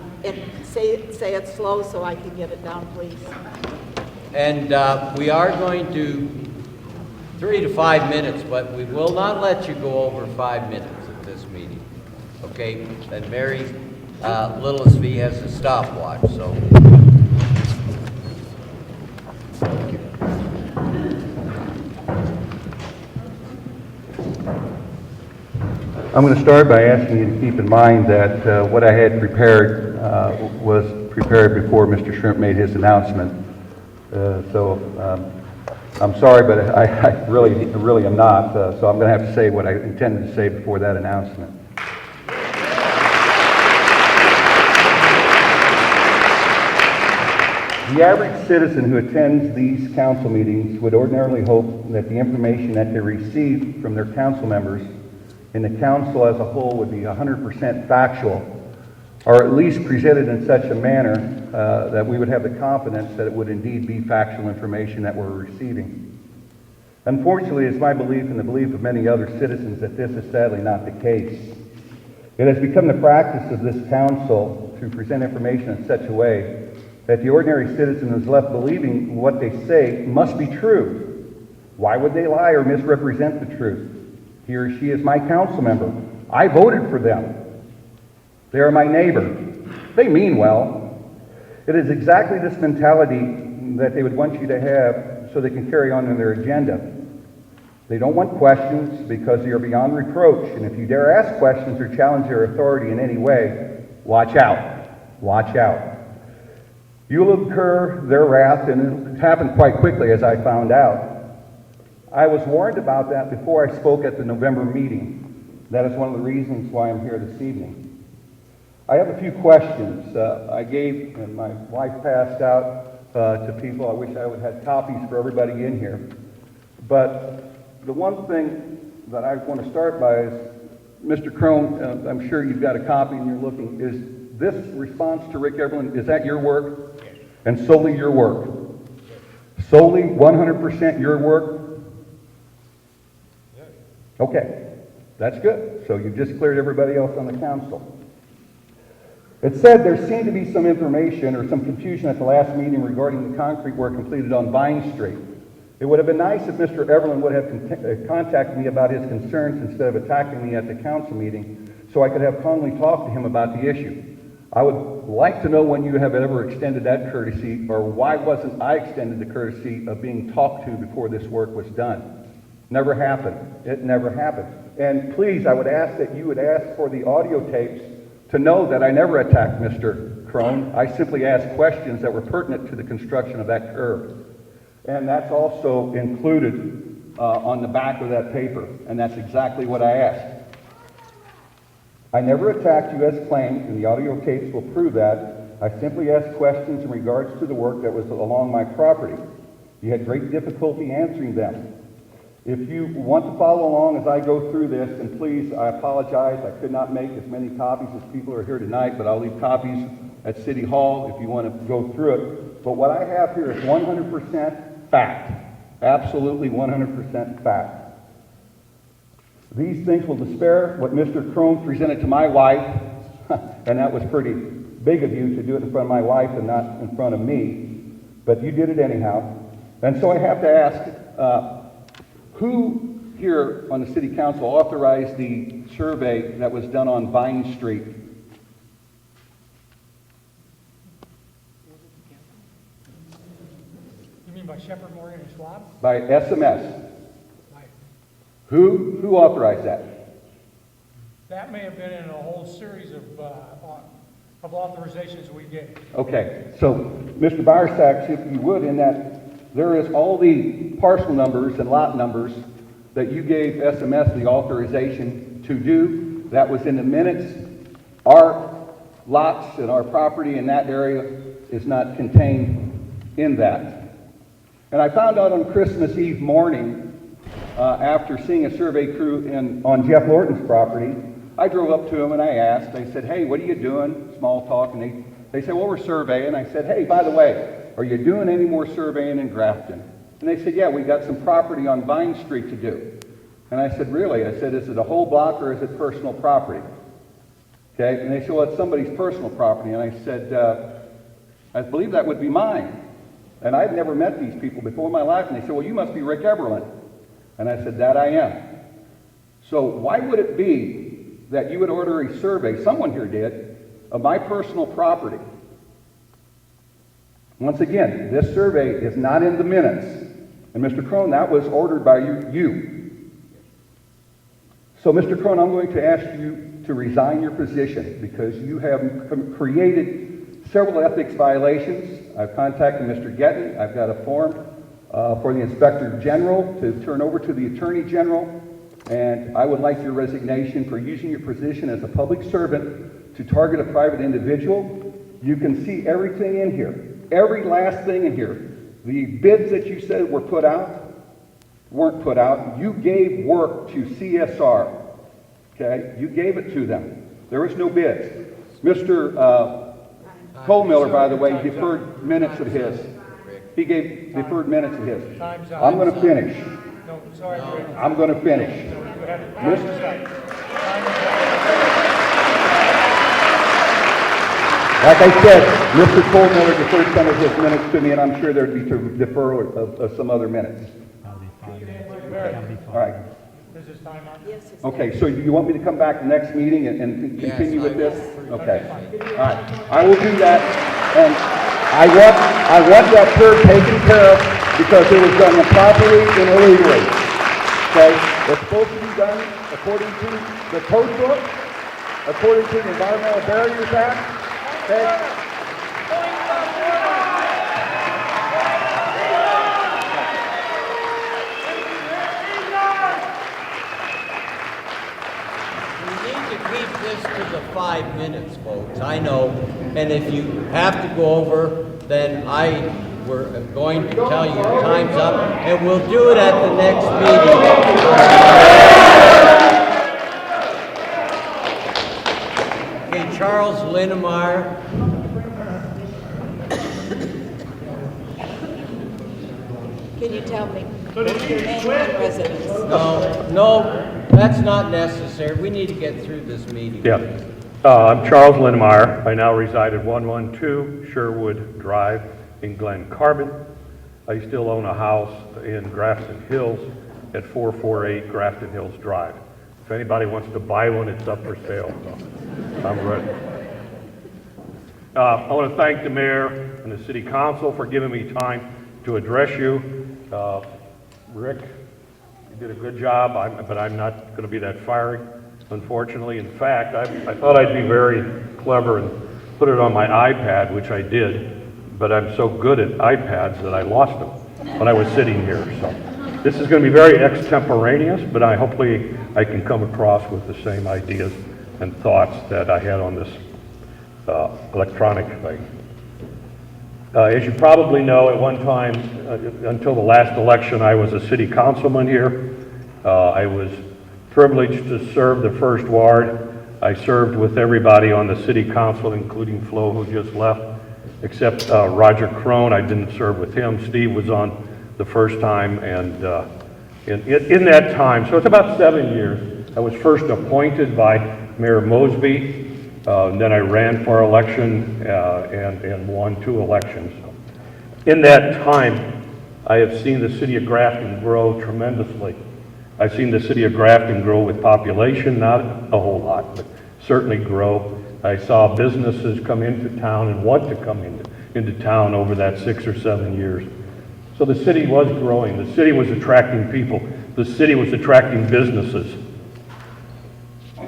say it slow so I can get it down, please. And we are going to 3 to 5 minutes, but we will not let you go over 5 minutes at this meeting. Okay, and Mary Littlesby has a stopwatch, so. I'm going to start by asking you to keep in mind that what I had prepared was prepared before Mr. Shrimp made his announcement. I'm sorry, but I really am not. So I'm going to have to say what I intended to say before that announcement. The average citizen who attends these council meetings would ordinarily hope that the information that they receive from their council members and the council as a whole would be 100% factual, or at least presented in such a manner that we would have the confidence that it would indeed be factual information that we're receiving. Unfortunately, it's my belief and the belief of many other citizens that this is sadly not the case. It has become the practice of this council to present information in such a way that the ordinary citizen is left believing what they say must be true. Why would they lie or misrepresent the truth? He or she is my council member. I voted for them. They are my neighbor. They mean well. It is exactly this mentality that they would want you to have so they can carry on in their agenda. They don't want questions because they are beyond reproach, and if you dare ask questions or challenge their authority in any way, watch out. Watch out. You will incur their wrath, and it happened quite quickly, as I found out. I was warned about that before I spoke at the November meeting. That is one of the reasons why I'm here this evening. I have a few questions. I gave, and my wife passed out to people. I wish I would have had copies for everybody in here. But the one thing that I want to start by is Mr. Crone, I'm sure you've got a copy and you're looking, is this response to Rick Eberlin, is that your work? Yes. And solely your work? Yes. Solely 100% your work? Yes. Okay, that's good. So you've just cleared everybody else on the council. It said there seemed to be some information or some confusion at the last meeting regarding the concrete work completed on Vine Street. It would have been nice if Mr. Eberlin would have contacted me about his concerns instead of attacking me at the council meeting, so I could have calmly talked to him about the issue. I would like to know when you have ever extended that courtesy, or why wasn't I extended the courtesy of being talked to before this work was done. Never happened. It never happened. And please, I would ask that you would ask for the audio tapes to know that I never attacked Mr. Crone. I simply asked questions that were pertinent to the construction of that curb. And that's also included on the back of that paper, and that's exactly what I asked. I never attacked you as claimed, and the audio tapes will prove that. I simply asked questions in regards to the work that was along my property. You had great difficulty answering them. If you want to follow along as I go through this, and please, I apologize, I could not make as many copies as people are here tonight, but I'll leave copies at City Hall if you want to go through it. But what I have here is 100% fact. Absolutely 100% fact. These things will despair what Mr. Crone presented to my wife, and that was pretty big of you to do it in front of my wife and not in front of me, but you did it anyhow. And so I have to ask, who here on the City Council authorized the survey that was done on Vine Street? You mean by Shepherd, Morgan, and Schwab? By SMS. Right. Who authorized that? That may have been in a whole series of authorizations we gave. Okay, so Mr. Byersack, if you would, in that there is all the parcel numbers and lot numbers that you gave SMS the authorization to do. That was in the minutes. Our lots and our property in that area is not contained in that. And I found out on Christmas Eve morning, after seeing a survey crew on Jeff Lorton's property, I drove up to him and I asked, I said, hey, what are you doing? Small talk, and they said, well, we're surveying. I said, hey, by the way, are you doing any more surveying in Grafton? And they said, yeah, we got some property on Vine Street to do. And I said, really? I said, is it a whole block or is it personal property? Okay, and they said, well, it's somebody's personal property. And I said, I believe that would be mine. And I'd never met these people before in my life. And they said, well, you must be Rick Eberlin. And I said, that I am. So why would it be that you would order a survey, someone here did, of my personal property? Once again, this survey is not in the minutes. And Mr. Crone, that was ordered by you. So Mr. Crone, I'm going to ask you to resign your position because you have created several ethics violations. I've contacted Mr. Getton. I've got a form for the Inspector General to turn over to the Attorney General. And I would like your resignation for using your position as a public servant to target a private individual. You can see everything in here. Every last thing in here. The bids that you said were put out weren't put out. You gave work to CSR. Okay? You gave it to them. There was no bids. Mr. Cole-Miller, by the way, deferred minutes of his. He gave deferred minutes of his. I'm going to finish. No, sorry, Rick. I'm going to finish. Like I said, Mr. Cole-Miller deferred some of his minutes to me, and I'm sure there'd be deferral of some other minutes. All right. Is this time up? Yes, it's Okay, so you want me to come back the next meeting and continue with this? Okay. Fine. All right. I will do that, and I want that curb taken care of because it was done improperly and illegally. Okay? It's supposed to be done according to the code book, according to the Environmental Barriers Act. Okay? We need to keep this to the 5 minutes, folks. I know. And if you have to go over, then we're going to tell you your time's up, and we'll do it at the next meeting. Charles Linnemeyer. Can you tell me what's your name and residence? No, that's not necessary. We need to get through this meeting. Yeah. I'm Charles Linnemeyer. I now reside at 112 Sherwood Drive in Glen Carbon. I still own a house in Grafton Hills at 448 Grafton Hills Drive. If anybody wants to buy one, it's up for sale. So I'm ready. I want to thank the mayor and the city council for giving me time to address you. Rick, you did a good job, but I'm not going to be that fiery, unfortunately. In fact, I thought I'd be very clever and put it on my iPad, which I did, but I'm so good at iPads that I lost them when I was sitting here. So this is going to be very extemporaneous, but hopefully I can come across with the same ideas and thoughts that I had on this electronic thing. As you probably know, at one time, until the last election, I was a city councilman here. I was privileged to serve the first ward. I served with everybody on the city council, including Flo, who just left, except Roger Crone. I didn't serve with him. Steve was on the first time, and in that time, so it's about 7 years, I was first appointed by Mayor Mosby. Then I ran for election and won 2 elections. In that time, I have seen the city of Grafton grow tremendously. I've seen the city of Grafton grow with population, not a whole lot, but certainly grow. I saw businesses come into town and want to come into town over that 6 or 7 years. So the city was growing. The city was attracting people. The city was attracting businesses.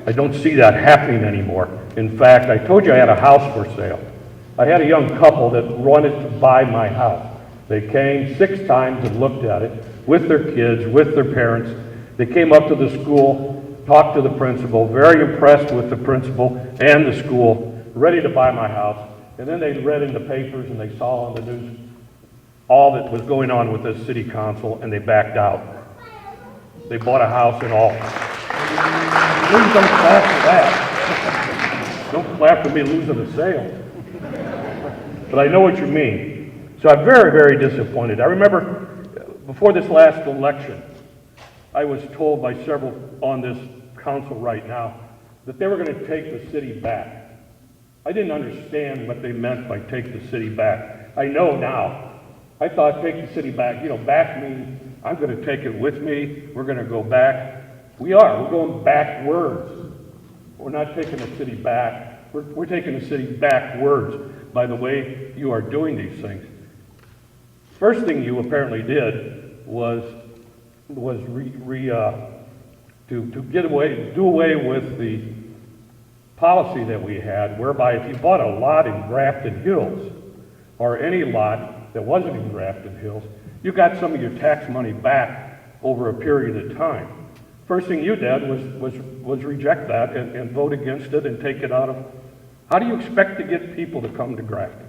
I don't see that happening anymore. In fact, I told you I had a house for sale. I had a young couple that wanted to buy my house. They came 6 times and looked at it with their kids, with their parents. They came up to the school, talked to the principal, very impressed with the principal and the school, ready to buy my house. And then they read in the papers and they saw on the news all that was going on with the city council, and they backed out. They bought a house in all. Please don't clap for that. Don't clap for me losing a sale. But I know what you mean. So I'm very, very disappointed. I remember before this last election, I was told by several on this council right now that they were going to take the city back. I didn't understand what they meant by take the city back. I know now. I thought take the city back, back means I'm going to take it with me. We're going to go back. We are. We're going backwards. We're not taking the city back. We're taking the city backwards by the way you are doing these things. First thing you apparently did was do away with the policy that we had, whereby if you bought a lot in Grafton Hills or any lot that wasn't in Grafton Hills, you got some of your tax money back over a period of time. First thing you did was reject that and vote against it and take it out of. How do you expect to get people to come to Grafton?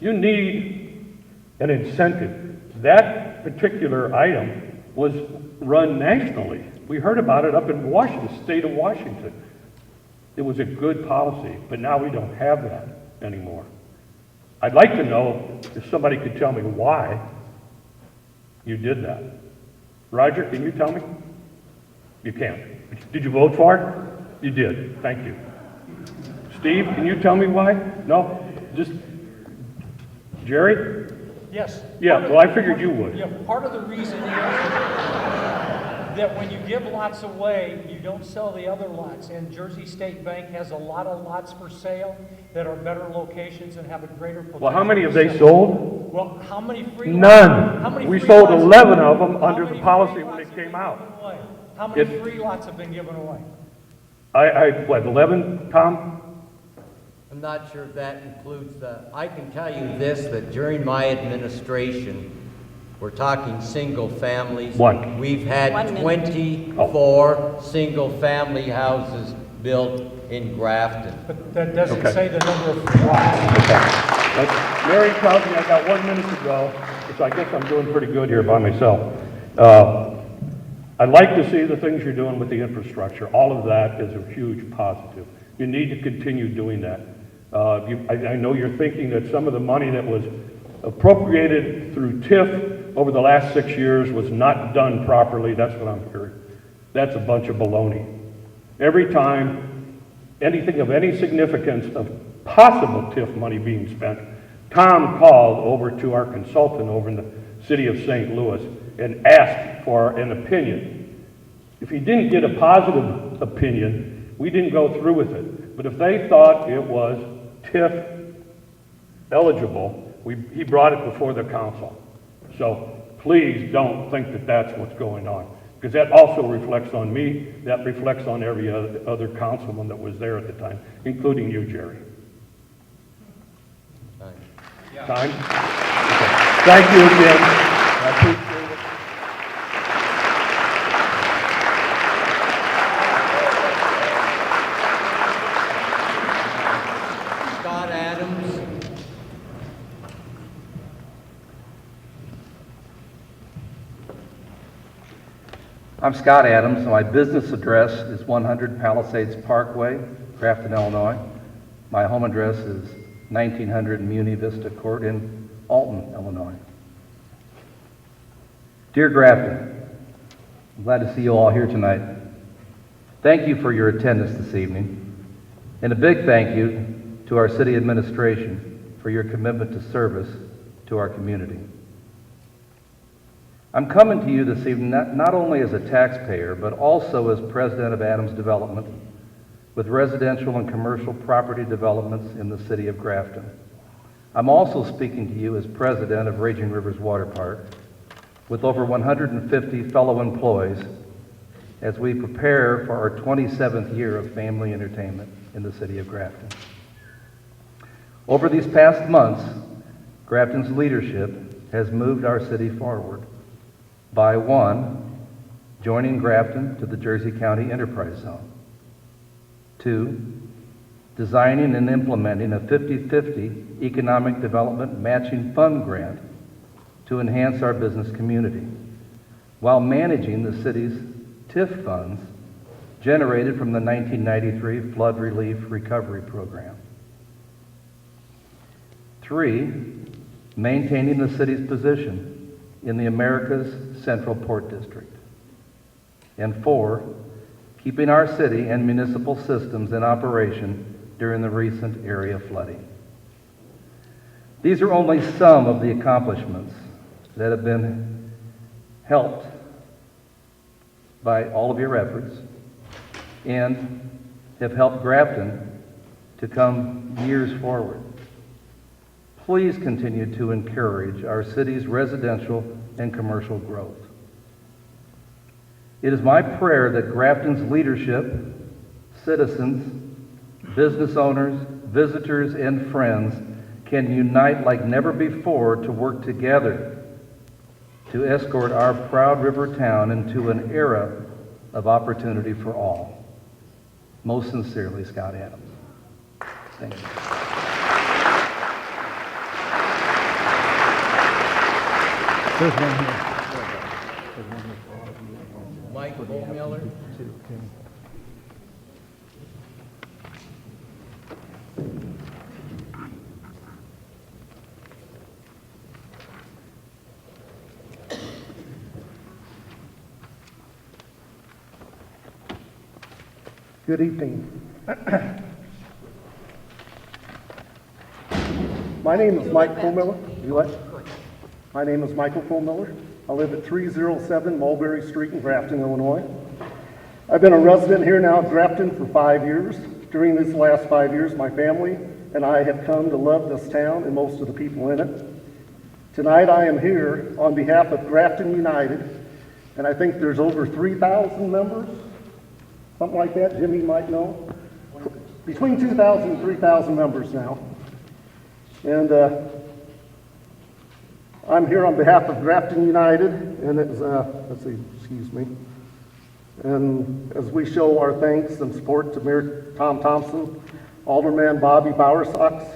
You need an incentive. That particular item was run nationally. We heard about it up in Washington, the state of Washington. It was a good policy, but now we don't have that anymore. I'd like to know if somebody could tell me why you did that. Roger, can you tell me? You can't. Did you vote for it? You did. Thank you. Steve, can you tell me why? No? Just Jerry? Yes. Yeah, well, I figured you would. Yeah, part of the reason is that when you give lots away, you don't sell the other lots. And Jersey State Bank has a lot of lots for sale that are better locations and have a greater potential. Well, how many have they sold? Well, how many free None. How many We free sold lots 11 of them under the policy when it came out. How many free lots have been given away? What, 11, Tom? I'm not sure if that includes I can tell you this, that during my administration, we're talking single families. One. We've had 24 single family houses built in Grafton. But that doesn't Okay. say the number of free lots. Okay. Mary tells me I got 1 minute to go, so I guess I'm doing pretty good here by myself. I'd like to see the things you're doing with the infrastructure. All of that is a huge positive. You need to continue doing that. I know you're thinking that some of the money that was appropriated through TIF over the last 6 years was not done properly. That's what I'm hearing. That's a bunch of baloney. Every time anything of any significance of possible TIF money being spent, Tom called over to our consultant over in the city of St. Louis and asked for an opinion. If he didn't get a positive opinion, we didn't go through with it. But if they thought it was TIF eligible, he brought it before the council. So please don't think that that's what's going on, because that also reflects on me, that reflects on every other councilman that was there at the time, including you, Jerry. Time? Okay. Thank you again. I appreciate it. Scott Adams. I'm Scott Adams, and my business address is 100 Palisades Parkway, Grafton, Illinois. My home address is 1900 Muni Vista Court in Alton, Illinois. Dear Grafton, I'm glad to see you all here tonight. Thank you for your attendance this evening, and a big thank you to our city administration for your commitment to service to our community. I'm coming to you this evening not only as a taxpayer, but also as president of Adams Development, with residential and commercial property developments in the city of Grafton. I'm also speaking to you as president of Raging Rivers Water Park, with over 150 fellow employees as we prepare for our 27th year of family entertainment in the city of Grafton. Over these past months, Grafton's leadership has moved our city forward by 1, joining Grafton to the Jersey County Enterprise Zone. 2, designing and implementing a 50-50 economic development matching fund grant to enhance our business community, while managing the city's TIF funds generated from the 1993 Flood Relief Recovery Program. 3, maintaining the city's position in the America's Central Port District. And 4, keeping our city and municipal systems in operation during the recent area flooding. These are only some of the accomplishments that have been helped by all of your efforts and have helped Grafton to come years forward. Please continue to encourage our city's residential and commercial growth. It is my prayer that Grafton's leadership, citizens, business owners, visitors, and friends can unite like never before to work together to escort our proud river town into an era of opportunity for all. Most sincerely, Scott Adams. Thank you. There's one here. Mike Miller. Good evening. My name is Mike Miller. You what? My name is Michael Miller. I live at 307 Mulberry Street in Grafton, Illinois. I've been a resident here now at Grafton for 5 years. During these last 5 years, my family and I have come to love this town and most of the people in it. Tonight I am here on behalf of Grafton United, and I think there's over 3,000 members, something like that. Jimmy might know. Between 2,000 and 3,000 members now. And I'm here on behalf of Grafton United, and it's, let's see, excuse me. And as we show our thanks and support to Mayor Tom Thompson, Alderman Bobby Bowersox,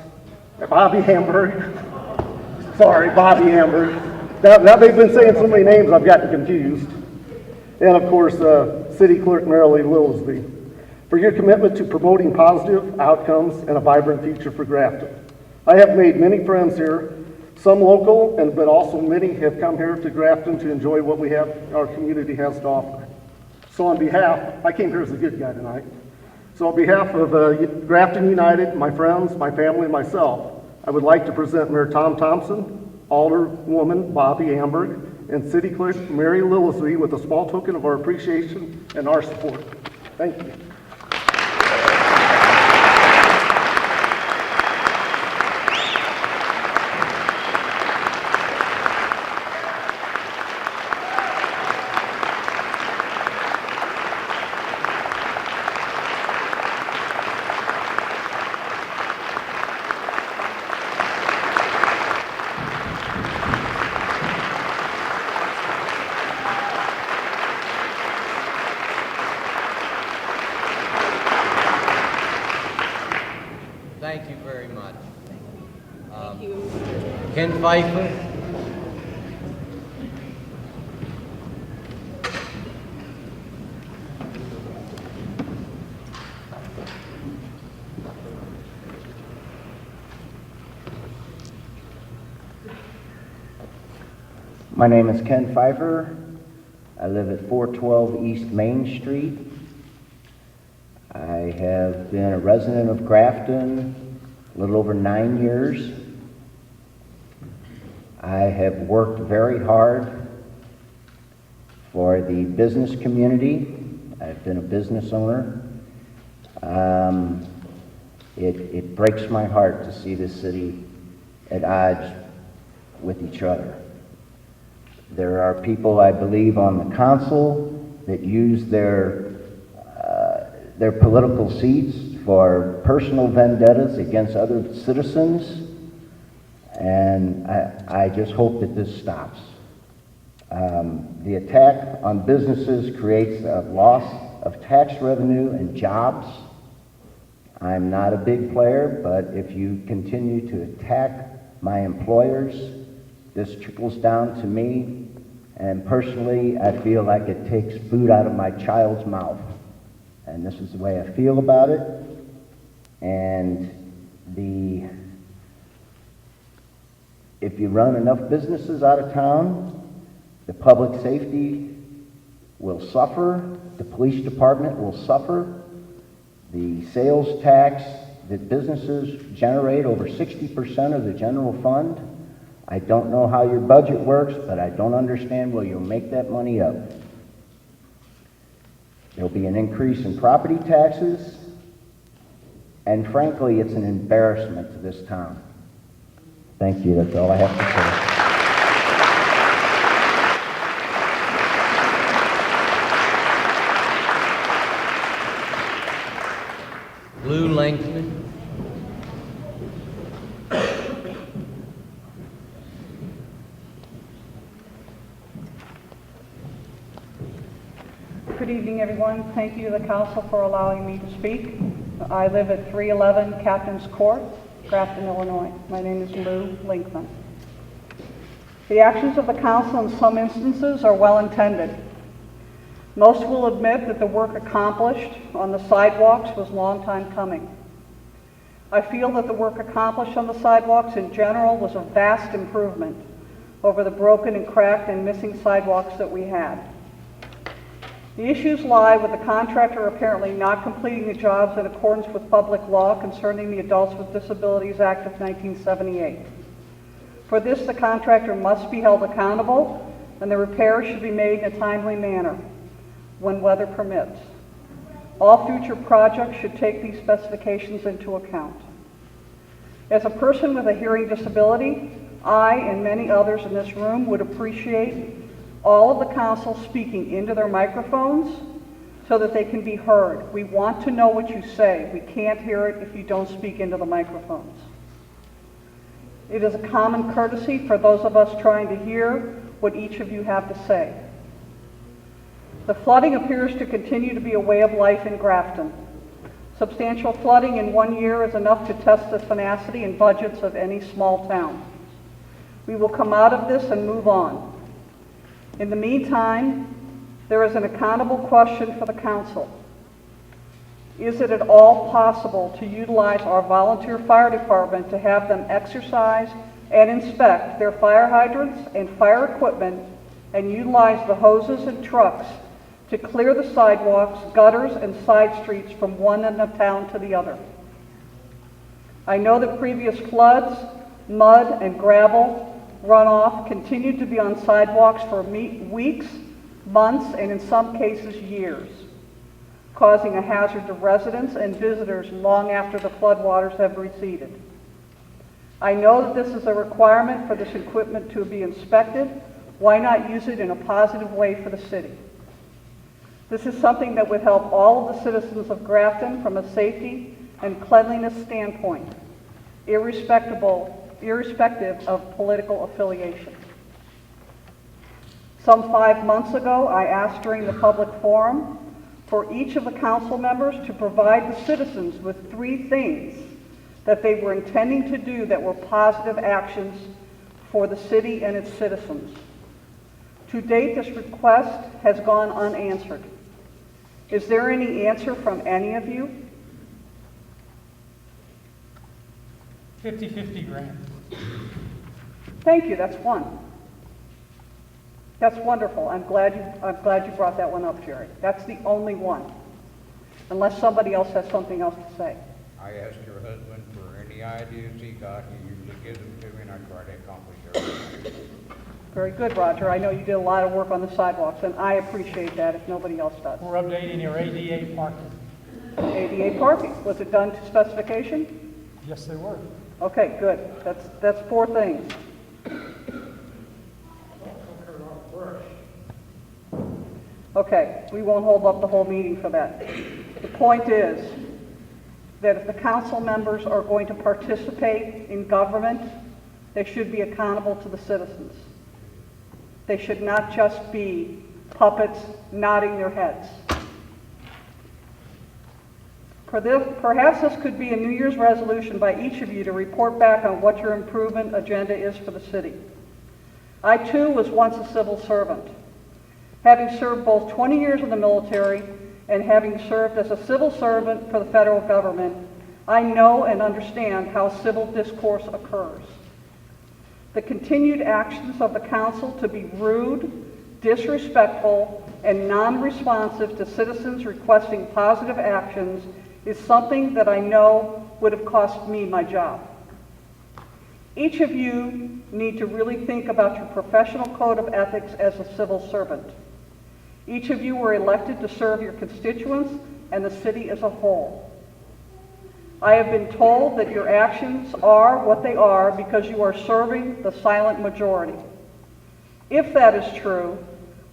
Bobby Hamburg, sorry, Bobby Hamburg. Now they've been saying so many names, I've gotten confused. And of course, City Clerk Marilee Willsby. for your commitment to promoting positive outcomes and a vibrant future for Grafton. I have made many friends here, some local, but also many have come here to Grafton to enjoy what our community has to offer. So on behalf, I came here as a good guy tonight. So on behalf of Grafton United, my friends, my family, and myself, I would like to present Mayor Tom Thompson, Alderwoman Bobby Amberg, and City Clerk Mary Lillesby with a small token of our appreciation and our support. Thank you. Thank you very much. Thank you. Ken Pfeiffer. My name is Ken Pfeiffer. I live at 412 East Main Street. I have been a resident of Grafton a little over 9 years. I have worked very hard for the business community. I've been a business owner. It breaks my heart to see this city at odds with each other. There are people, I believe, on the council that use their political seats for personal vendettas against other citizens, and I just hope that this stops. The attack on businesses creates a loss of tax revenue and jobs. I'm not a big player, but if you continue to attack my employers, this trickles down to me, and personally, I feel like it takes food out of my child's mouth. And this is the way I feel about it. And if you run enough businesses out of town, the public safety will suffer, the police department will suffer, the sales tax that businesses generate, over 60% of the general fund. I don't know how your budget works, but I don't understand where you'll make that money up. There'll be an increase in property taxes, and frankly, it's an embarrassment to this town. Thank you, that's all I have to say. Lou Langston. Good evening, everyone. Thank you to the council for allowing me to speak. I live at 311 Captain's Court, Grafton, Illinois. My name is Lou Linkman. The actions of the council in some instances are well-intended. Most will admit that the work accomplished on the sidewalks was a long time coming. I feel that the work accomplished on the sidewalks in general was a vast improvement over the broken and cracked and missing sidewalks that we had. The issues lie with the contractor apparently not completing the jobs in accordance with public law concerning the Adults with Disabilities Act of 1978. For this, the contractor must be held accountable, and the repairs should be made in a timely manner when weather permits. All future projects should take these specifications into account. As a person with a hearing disability, I and many others in this room would appreciate all of the council speaking into their microphones so that they can be heard. We want to know what you say. We can't hear it if you don't speak into the microphones. It is a common courtesy for those of us trying to hear what each of you have to say. The flooding appears to continue to be a way of life in Grafton. Substantial flooding in 1 year is enough to test the tenacity and budgets of any small town. We will come out of this and move on. In the meantime, there is an accountable question for the council. Is it at all possible to utilize our volunteer fire department to have them exercise and inspect their fire hydrants and fire equipment and utilize the hoses and trucks to clear the sidewalks, gutters, and side streets from one end of town to the other? I know that previous floods, mud, and gravel runoff continued to be on sidewalks for weeks, months, and in some cases years, causing a hazard to residents and visitors long after the floodwaters have receded. I know that this is a requirement for this equipment to be inspected. Why not use it in a positive way for the city? This is something that would help all of the citizens of Grafton from a safety and cleanliness standpoint, irrespective of political affiliation. Some 5 months ago, I asked during the public forum for each of the council members to provide the citizens with 3 things that they were intending to do that were positive actions for the city and its citizens. To date, this request has gone unanswered. Is there any answer from any of you? 50-50 grant. Thank you, that's one. That's wonderful. I'm glad you brought that one up, Jerry. That's the only one, unless somebody else has something else to say. I asked your husband for any ideas he got, he usually gives them to me, and I try to accomplish everything. Very good, Roger. I know you did a lot of work on the sidewalks, and I appreciate that if nobody else does. We're updating your ADA parking. ADA parking, was it done to specification? Yes, they were. Okay, good. That's 4 things. Okay, we won't hold up the whole meeting for that. The point is that if the council members are going to participate in government, they should be accountable to the citizens. They should not just be puppets nodding their heads. Perhaps this could be a New Year's resolution by each of you to report back on what your improvement agenda is for the city. I too was once a civil servant. Having served both 20 years in the military and having served as a civil servant for the federal government, I know and understand how civil discourse occurs. The continued actions of the council to be rude, disrespectful, and non-responsive to citizens requesting positive actions is something that I know would have cost me my job. Each of you need to really think about your professional code of ethics as a civil servant. Each of you were elected to serve your constituents and the city as a whole. I have been told that your actions are what they are because you are serving the silent majority. If that is true,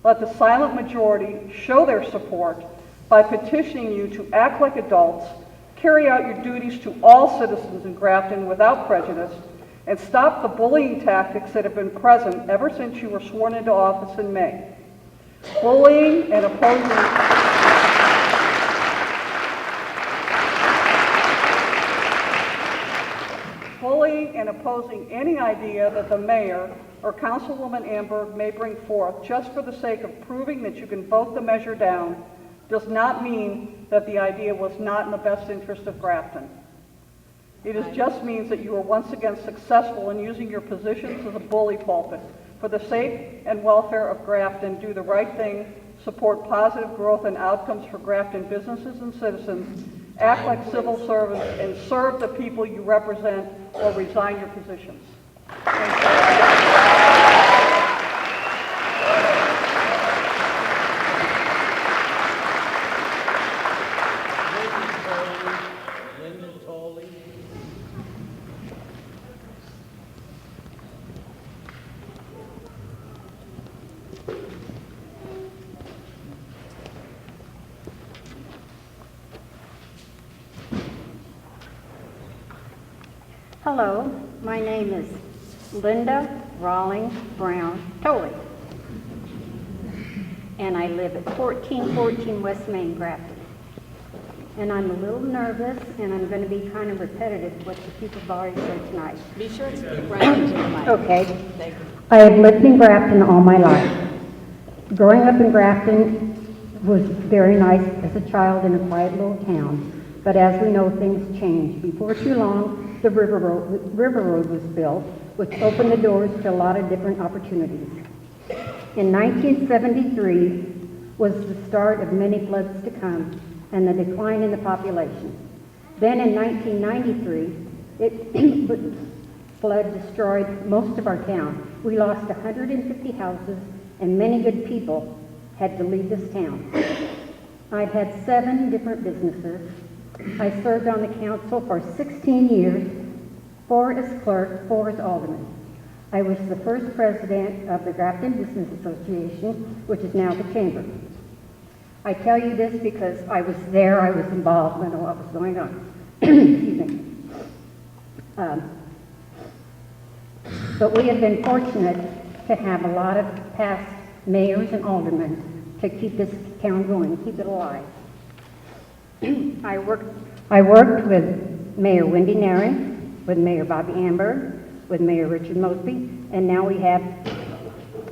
let the silent majority show their support by petitioning you to act like adults, carry out your duties to all citizens in Grafton without prejudice, and stop the bullying tactics that have been present ever since you were sworn into office in May. Bullying and opposing any idea that the mayor or Councilwoman Amber may bring forth just for the sake of proving that you can vote the measure down does not mean that the idea was not in the best interest of Grafton. It just means that you are once again successful in using your positions as a bully pulpit. For the sake and welfare of Grafton, do the right thing, support positive growth and outcomes for Grafton businesses and citizens, act like civil servants, and serve the people you represent, or resign your positions. Thank you. Hello, my name is Linda Rawling Brown Tolley, and I live at 1414 West Main, Grafton. And I'm a little nervous, and I'm going to be kind of repetitive what the people have already said tonight. Be sure to speak right into the mic. Okay. Thank you. I have lived in Grafton all my life. Growing up in Grafton was very nice as a child in a quiet little town. But as we know, things change. Before too long, the River Road was built, which opened the doors to a lot of different opportunities. In 1973 was the start of many floods to come and the decline in the population. Then in 1993, flood destroyed most of our town. We lost 150 houses and many good people had to leave this town. I've had 7 different businesses. I served on the council for 16 years, 4 as clerk, 4 as alderman. I was the first president of the Grafton Business Association, which is now the chamber. I tell you this because I was there, I was involved in what was going on. Excuse me. But we have been fortunate to have a lot of past mayors and aldermen to keep this town going, keep it alive. I worked with Mayor Wendy Naring, with Mayor Bobby Amber, with Mayor Richard Mosby, and now we have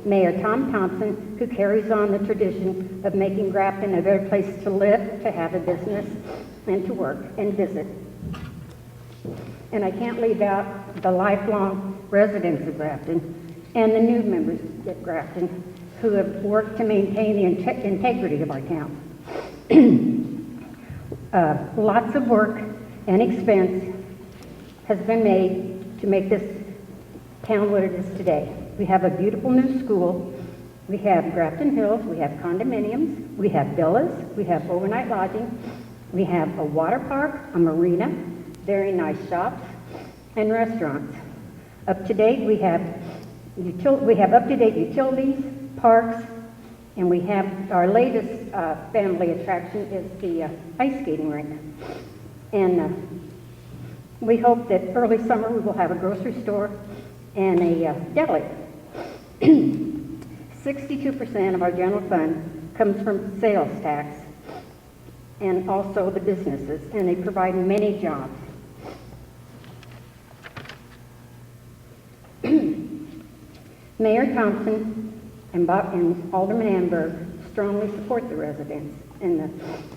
Mayor Tom Thompson, who carries on the tradition of making Grafton a better place to live, to have a business, and to work and visit. And I can't leave out the lifelong residents of Grafton and the new members at Grafton who have worked to maintain the integrity of our town. Lots of work and expense has been made to make this town what it is today. We have a beautiful new school. We have Grafton Hills. We have condominiums. We have villas. We have overnight lodging. We have a water park, a marina, very nice shops, and restaurants. Up to date, we have up-to-date utilities, parks, and we have our latest family attraction is the ice skating rink. And we hope that early summer we will have a grocery store and a deli. 62% of our general fund comes from sales tax and also the businesses, and they provide many jobs. Mayor Thompson and Alderman Amber strongly support the residents and the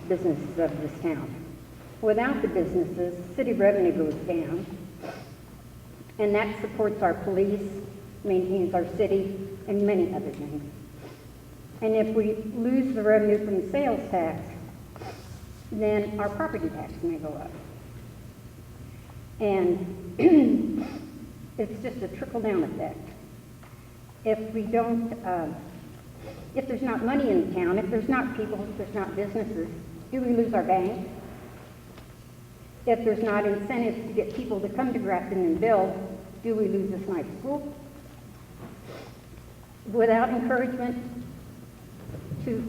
businesses of this town. Without the businesses, city revenue goes down, and that supports our police, maintains our city, and many other things. And if we lose the revenue from the sales tax, then our property tax may go up. And it's just a trickle-down effect. If we don't, if there's not money in the town, if there's not people, if there's not businesses, do we lose our bank? If there's not incentives to get people to come to Grafton and build, do we lose this nice school? Without encouragement to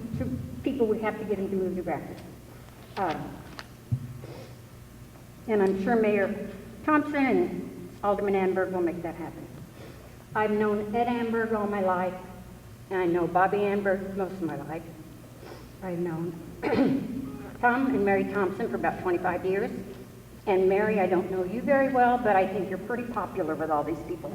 people, we have to get them to move to Grafton. And I'm sure Mayor Thompson and Alderman Amberg will make that happen. I've known Ed Amberg all my life, and I know Bobby Amberg most of my life. I've known Tom and Mary Thompson for about 25 years. And Mary, I don't know you very well, but I think you're pretty popular with all these people.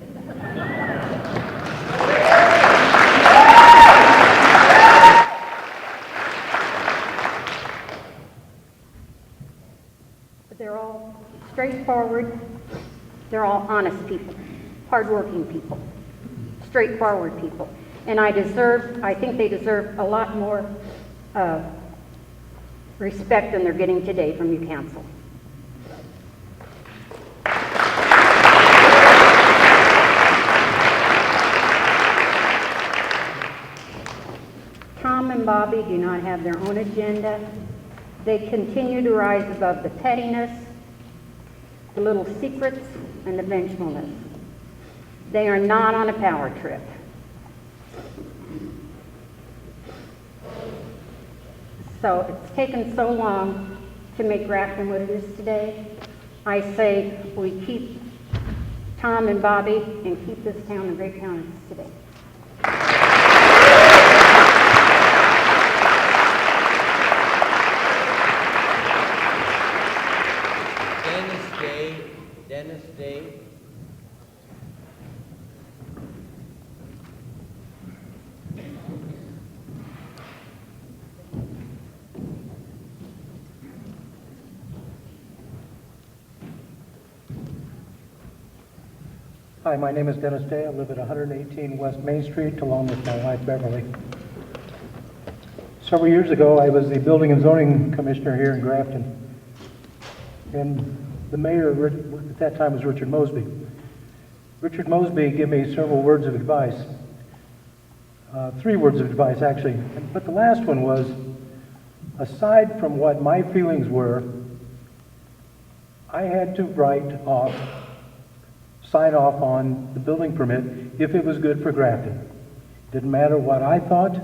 But they're all straightforward. They're all honest people, hardworking people, straightforward people. And I think they deserve a lot more respect than they're getting today from you council. Tom and Bobby do not have their own agenda. They continue to rise above the pettiness, the little secrets, and the vengefulness. They are not on a power trip. So it's taken so long to make Grafton what it is today. I say we keep Tom and Bobby and keep this town a great town it is today. Dennis Day. Hi, my name is Dennis Day. I live at 118 West Main Street along with my wife Beverly. Several years ago, I was the Building and Zoning Commissioner here in Grafton. And the mayor at that time was Richard Mosby. Richard Mosby gave me several words of advice. 3 words of advice, actually. But the last one was, aside from what my feelings were, I had to sign off on the building permit if it was good for Grafton. Didn't matter what I thought,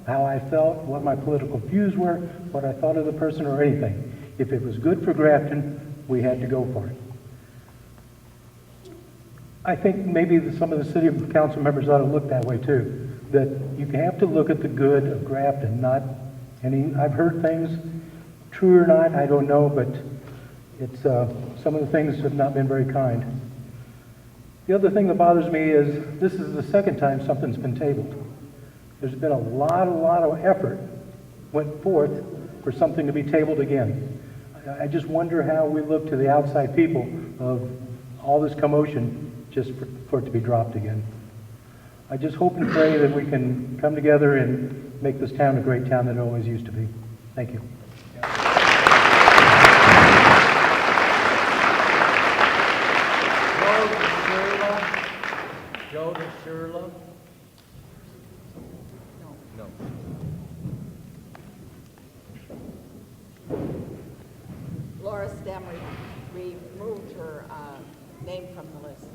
how I felt, what my political views were, what I thought of the person or anything. If it was good for Grafton, we had to go for it. I think maybe some of the city council members ought to look that way too, that you have to look at the good of Grafton, not any, I've heard things, true or not, I don't know, but it's, some of the things have not been very kind. The other thing that bothers me is this is the second time something's been tabled. There's been a lot of effort went forth for something to be tabled again. I just wonder how we look to the outside people of all this commotion just for it to be dropped again. I just hope and pray that we can come together and make this town a great town that it always used to be. Thank you. Joe DeShirla? No. Laura Stem removed her name from the list.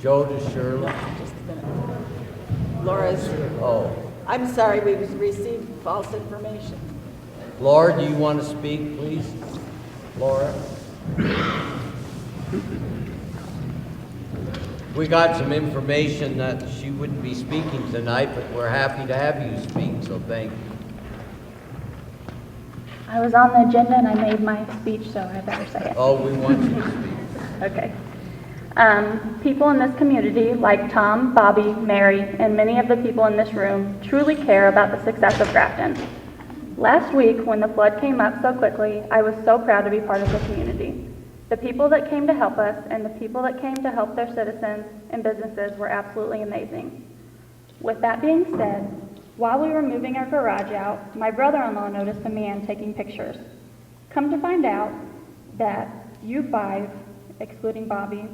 Joe DeShirla? Just a minute. Laura's. Oh. I'm sorry, we received false information. Laura, do you want to speak, please? Laura? We got some information that she wouldn't be speaking tonight, but we're happy to have you speak, so thank you. I was on the agenda and I made my speech, so I better say it. Oh, we want you to speak. Okay. People in this community, like Tom, Bobby, Mary, and many of the people in this room, truly care about the success of Grafton. Last week, when the flood came up so quickly, I was so proud to be part of the community. The people that came to help us and the people that came to help their citizens and businesses were absolutely amazing. With that being said, while we were moving our garage out, my brother-in-law noticed a man taking pictures. Come to find out that you 5, excluding Bobby,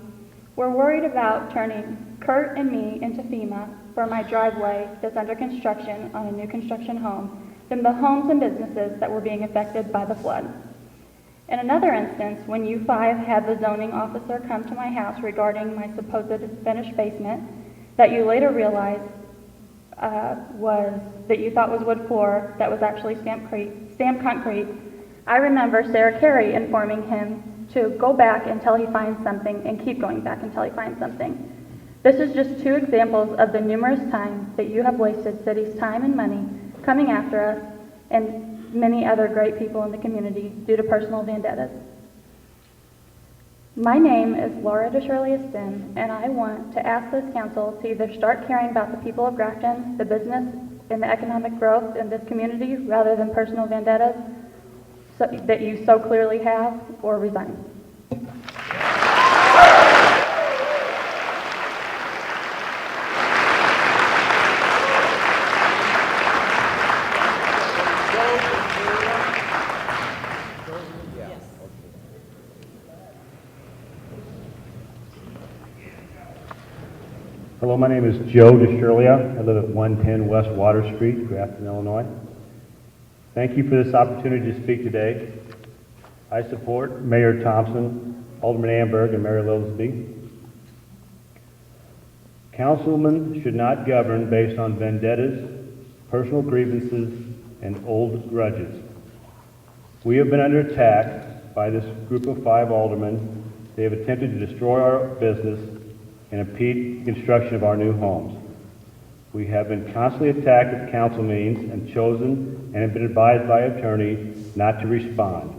were worried about turning Kurt and me into FEMA for my driveway that's under construction on a new construction home than the homes and businesses that were being affected by the flood. In another instance, when you 5 had the zoning officer come to my house regarding my supposed finished basement that you later realized that you thought was wood floor that was actually stamped concrete, I remember Sarah Carey informing him to go back until he finds something and keep going back until he finds something. This is just 2 examples of the numerous times that you have wasted city's time and money coming after us and many other great people in the community due to personal vendettas. My name is Laura DeShirley-Astin, and I want to ask this council to either start caring about the people of Grafton, the business, and the economic growth in this community rather than personal vendettas that you so clearly have, or resign. Hello, my name is Joe DeShirlia. I live at 110 West Water Street, Grafton, Illinois. Thank you for this opportunity to speak today. I support Mayor Thompson, Alderman Amberg, and Mayor Lillsby. Councilmen should not govern based on vendettas, personal grievances, and old grudges. We have been under attack by this group of 5 aldermen. They have attempted to destroy our business and impede the construction of our new homes. We have been constantly attacked at council meetings and chosen and have been advised by attorney not to respond.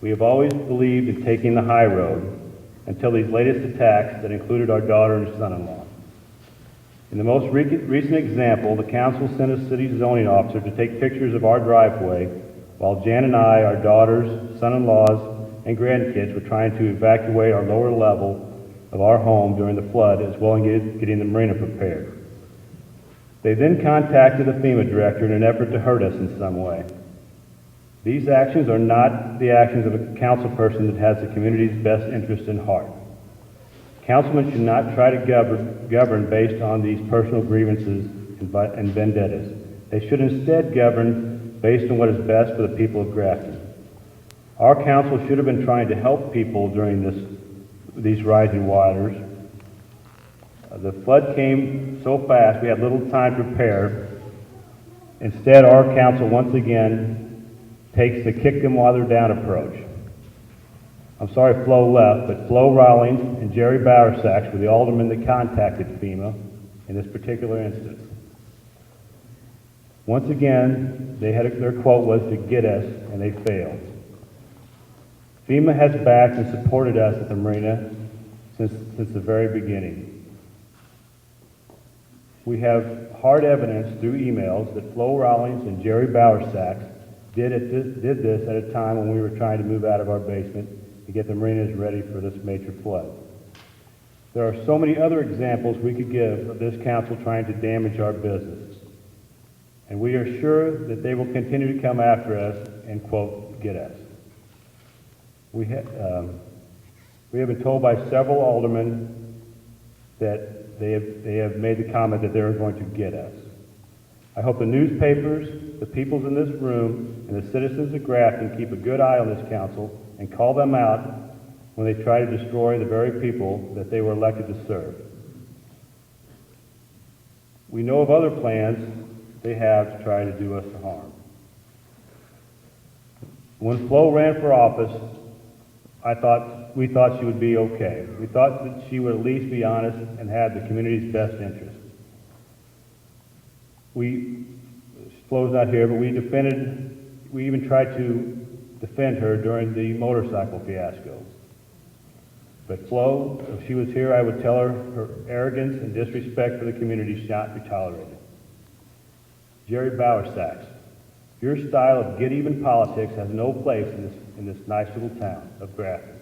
We have always believed in taking the high road until these latest attacks that included our daughter and son-in-law. In the most recent example, the council sent a city zoning officer to take pictures of our driveway while Jan and I, our daughters, son-in-laws, and grandkids were trying to evacuate our lower level of our home during the flood, as well as getting the marina prepared. They then contacted the FEMA director in an effort to hurt us in some way. These actions are not the actions of a council person that has the community's best interest in heart. Councilmen should not try to govern based on these personal grievances and vendettas. They should instead govern based on what is best for the people of Grafton. Our council should have been trying to help people during these rising waters. The flood came so fast we had little time to prepare. Instead, our council once again takes the kick them while they're down approach. I'm sorry Flo left, but Flo Rawlings and Jerry Bowersax were the aldermen that contacted FEMA in this particular instance. Once again, their quote was to get us, and they failed. FEMA has backed and supported us at the marina since the very beginning. We have hard evidence through emails that Flo Rawlings and Jerry Bowersax did this at a time when we were trying to move out of our basement to get the marinas ready for this major flood. There are so many other examples we could give of this council trying to damage our business. And we are sure that they will continue to come after us and, quote, get us. We have been told by several aldermen that they have made the comment that they're going to get us. I hope the newspapers, the peoples in this room, and the citizens of Grafton keep a good eye on this council and call them out when they try to destroy the very people that they were elected to serve. We know of other plans they have to try to do us harm. When Flo ran for office, we thought she would be okay. We thought that she would at least be honest and have the community's best interest. Flo's not here, but we even tried to defend her during the motorcycle fiasco. But Flo, if she was here, I would tell her arrogance and disrespect for the community should not be tolerated. Jerry Bowersax, your style of get-even politics has no place in this nice little town of Grafton.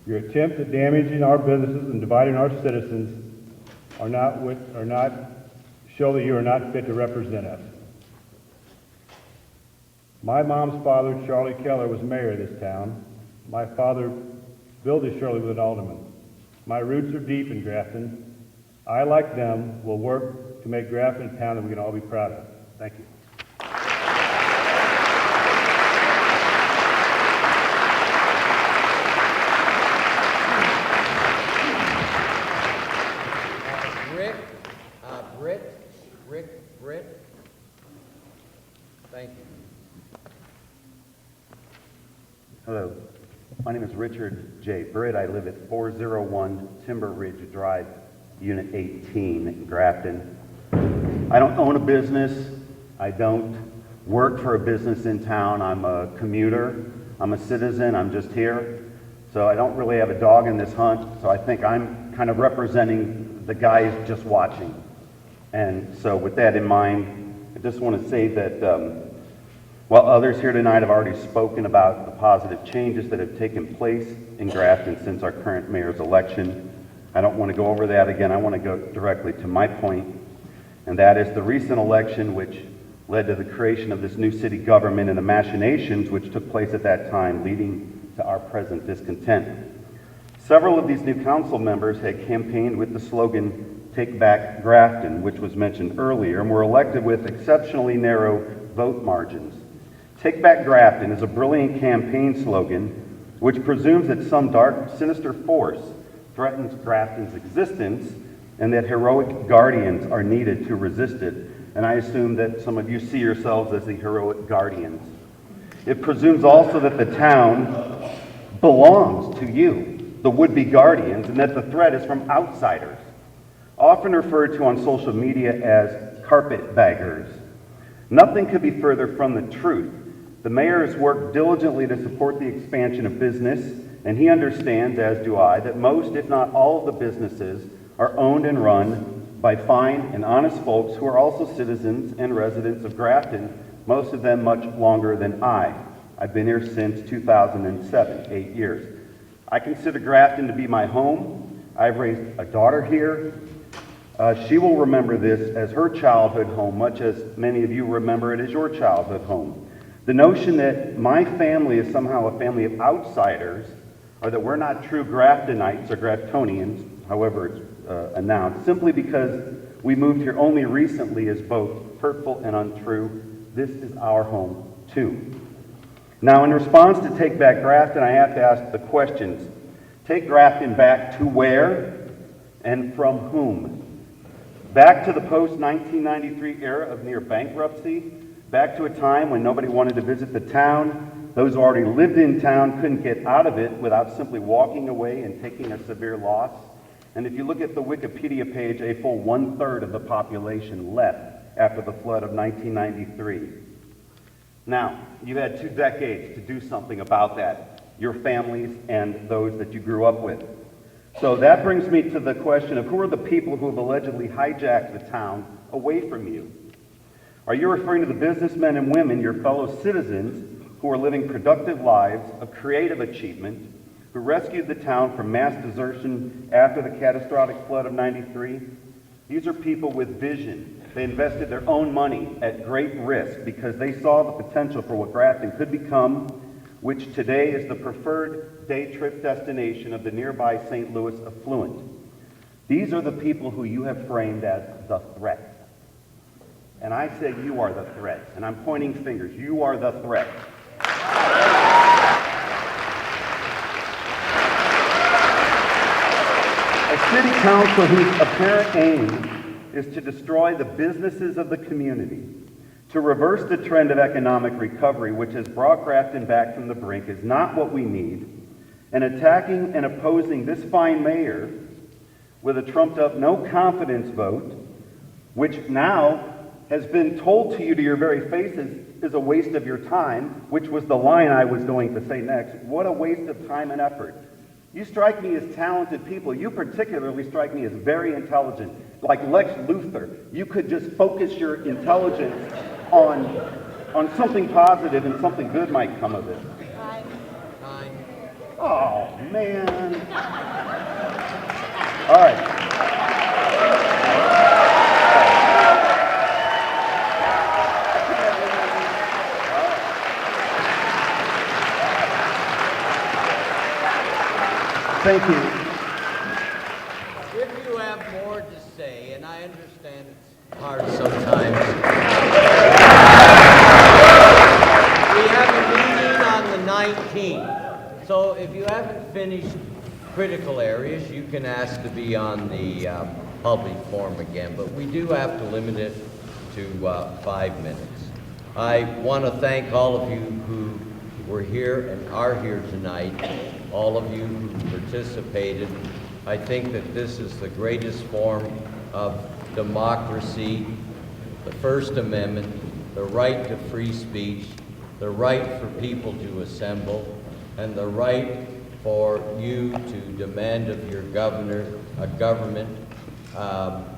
Your attempt at damaging our businesses and dividing our citizens show that you are not fit to represent us. My mom's father, Charlie Keller, was mayor of this town. My father, Bill DeShirley, was an alderman. My roots are deep in Grafton. I, like them, will work to make Grafton a town that we can all be proud of. Thank you. Britt. Thank you. Hello, my name is Richard J. Britt. I live at 401 Timber Ridge Drive, Unit 18 in Grafton. I don't own a business. I don't work for a business in town. I'm a commuter. I'm a citizen. I'm just here. So I don't really have a dog in this hunt. So I think I'm kind of representing the guys just watching. And so with that in mind, I just want to say that while others here tonight have already spoken about the positive changes that have taken place in Grafton since our current mayor's election, I don't want to go over that again. I want to go directly to my point, and that is the recent election which led to the creation of this new city government and the machinations which took place at that time, leading to our present discontent. Several of these new council members had campaigned with the slogan, "Take Back Grafton," which was mentioned earlier, and were elected with exceptionally narrow vote margins. "Take Back Grafton" is a brilliant campaign slogan which presumes that some dark, sinister force threatens Grafton's existence and that heroic guardians are needed to resist it. And I assume that some of you see yourselves as the heroic guardians. It presumes also that the town belongs to you, the would-be guardians, and that the threat is from outsiders, often referred to on social media as carpetbaggers. Nothing could be further from the truth. The mayor has worked diligently to support the expansion of business, and he understands, as do I, that most, if not all, of the businesses are owned and run by fine and honest folks who are also citizens and residents of Grafton, most of them much longer than I. I've been here since 2007, 8 years. I consider Grafton to be my home. I've raised a daughter here. She will remember this as her childhood home, much as many of you remember it as your childhood home. The notion that my family is somehow a family of outsiders, or that we're not true Graftonites or Graftonians, however it's announced, simply because we moved here only recently, is both hurtful and untrue. This is our home, too. Now, in response to Take Back Grafton, I have to ask the questions. Take Grafton back to where and from whom? Back to the post-1993 era of near bankruptcy? Back to a time when nobody wanted to visit the town? Those who already lived in town couldn't get out of it without simply walking away and taking a severe loss? And if you look at the Wikipedia page, a full 1/3 of the population left after the flood of 1993. Now, you've had 2 decades to do something about that, your families and those that you grew up with. So that brings me to the question of who are the people who have allegedly hijacked the town away from you? Are you referring to the businessmen and women, your fellow citizens, who are living productive lives of creative achievement, who rescued the town from mass desertion after the catastrophic flood of '93? These are people with vision. They invested their own money at great risk because they saw the potential for what Grafton could become, which today is the preferred day trip destination of the nearby St. Louis affluent. These are the people who you have framed as the threat. And I say you are the threat, and I'm pointing fingers. You are the threat. A city council whose apparent aim is to destroy the businesses of the community, to reverse the trend of economic recovery which has brought Grafton back from the brink, is not what we need. And attacking and opposing this fine mayor with a trumped-up no-confidence vote, which now has been told to you to your very faces is a waste of your time, which was the line I was going to say next. What a waste of time and effort. You strike me as talented people. You particularly strike me as very intelligent. Like Lex Luthor, you could just focus your intelligence on something positive and something good might come of it. Oh, man. All right. Thank you. If you have more to say, and I understand it's hard sometimes. We have a meeting on the 19th, so if you haven't finished critical areas, you can ask to be on the public forum again, but we do have to limit it to 5 minutes. I want to thank all of you who were here and are here tonight, all of you who participated. I think that this is the greatest form of democracy, the First Amendment, the right to free speech, the right for people to assemble, and the right for you to demand of your government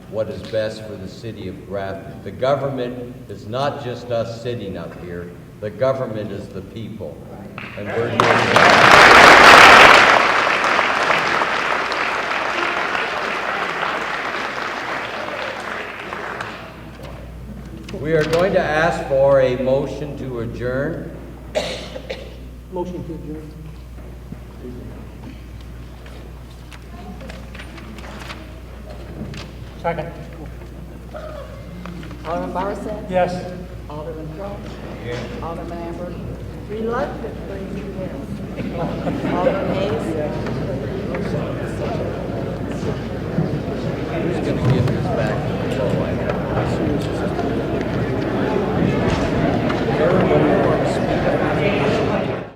what is best for the city of Grafton. The government is not just us sitting up here. The government is the people, and we're here. We are going to ask for a motion to adjourn. Motion to adjourn. Second. Alderman Barset? Yes. Alderman Trump? Yes. Alderman Amber? Reluctantly, yes. Alderman Hayes? Yes.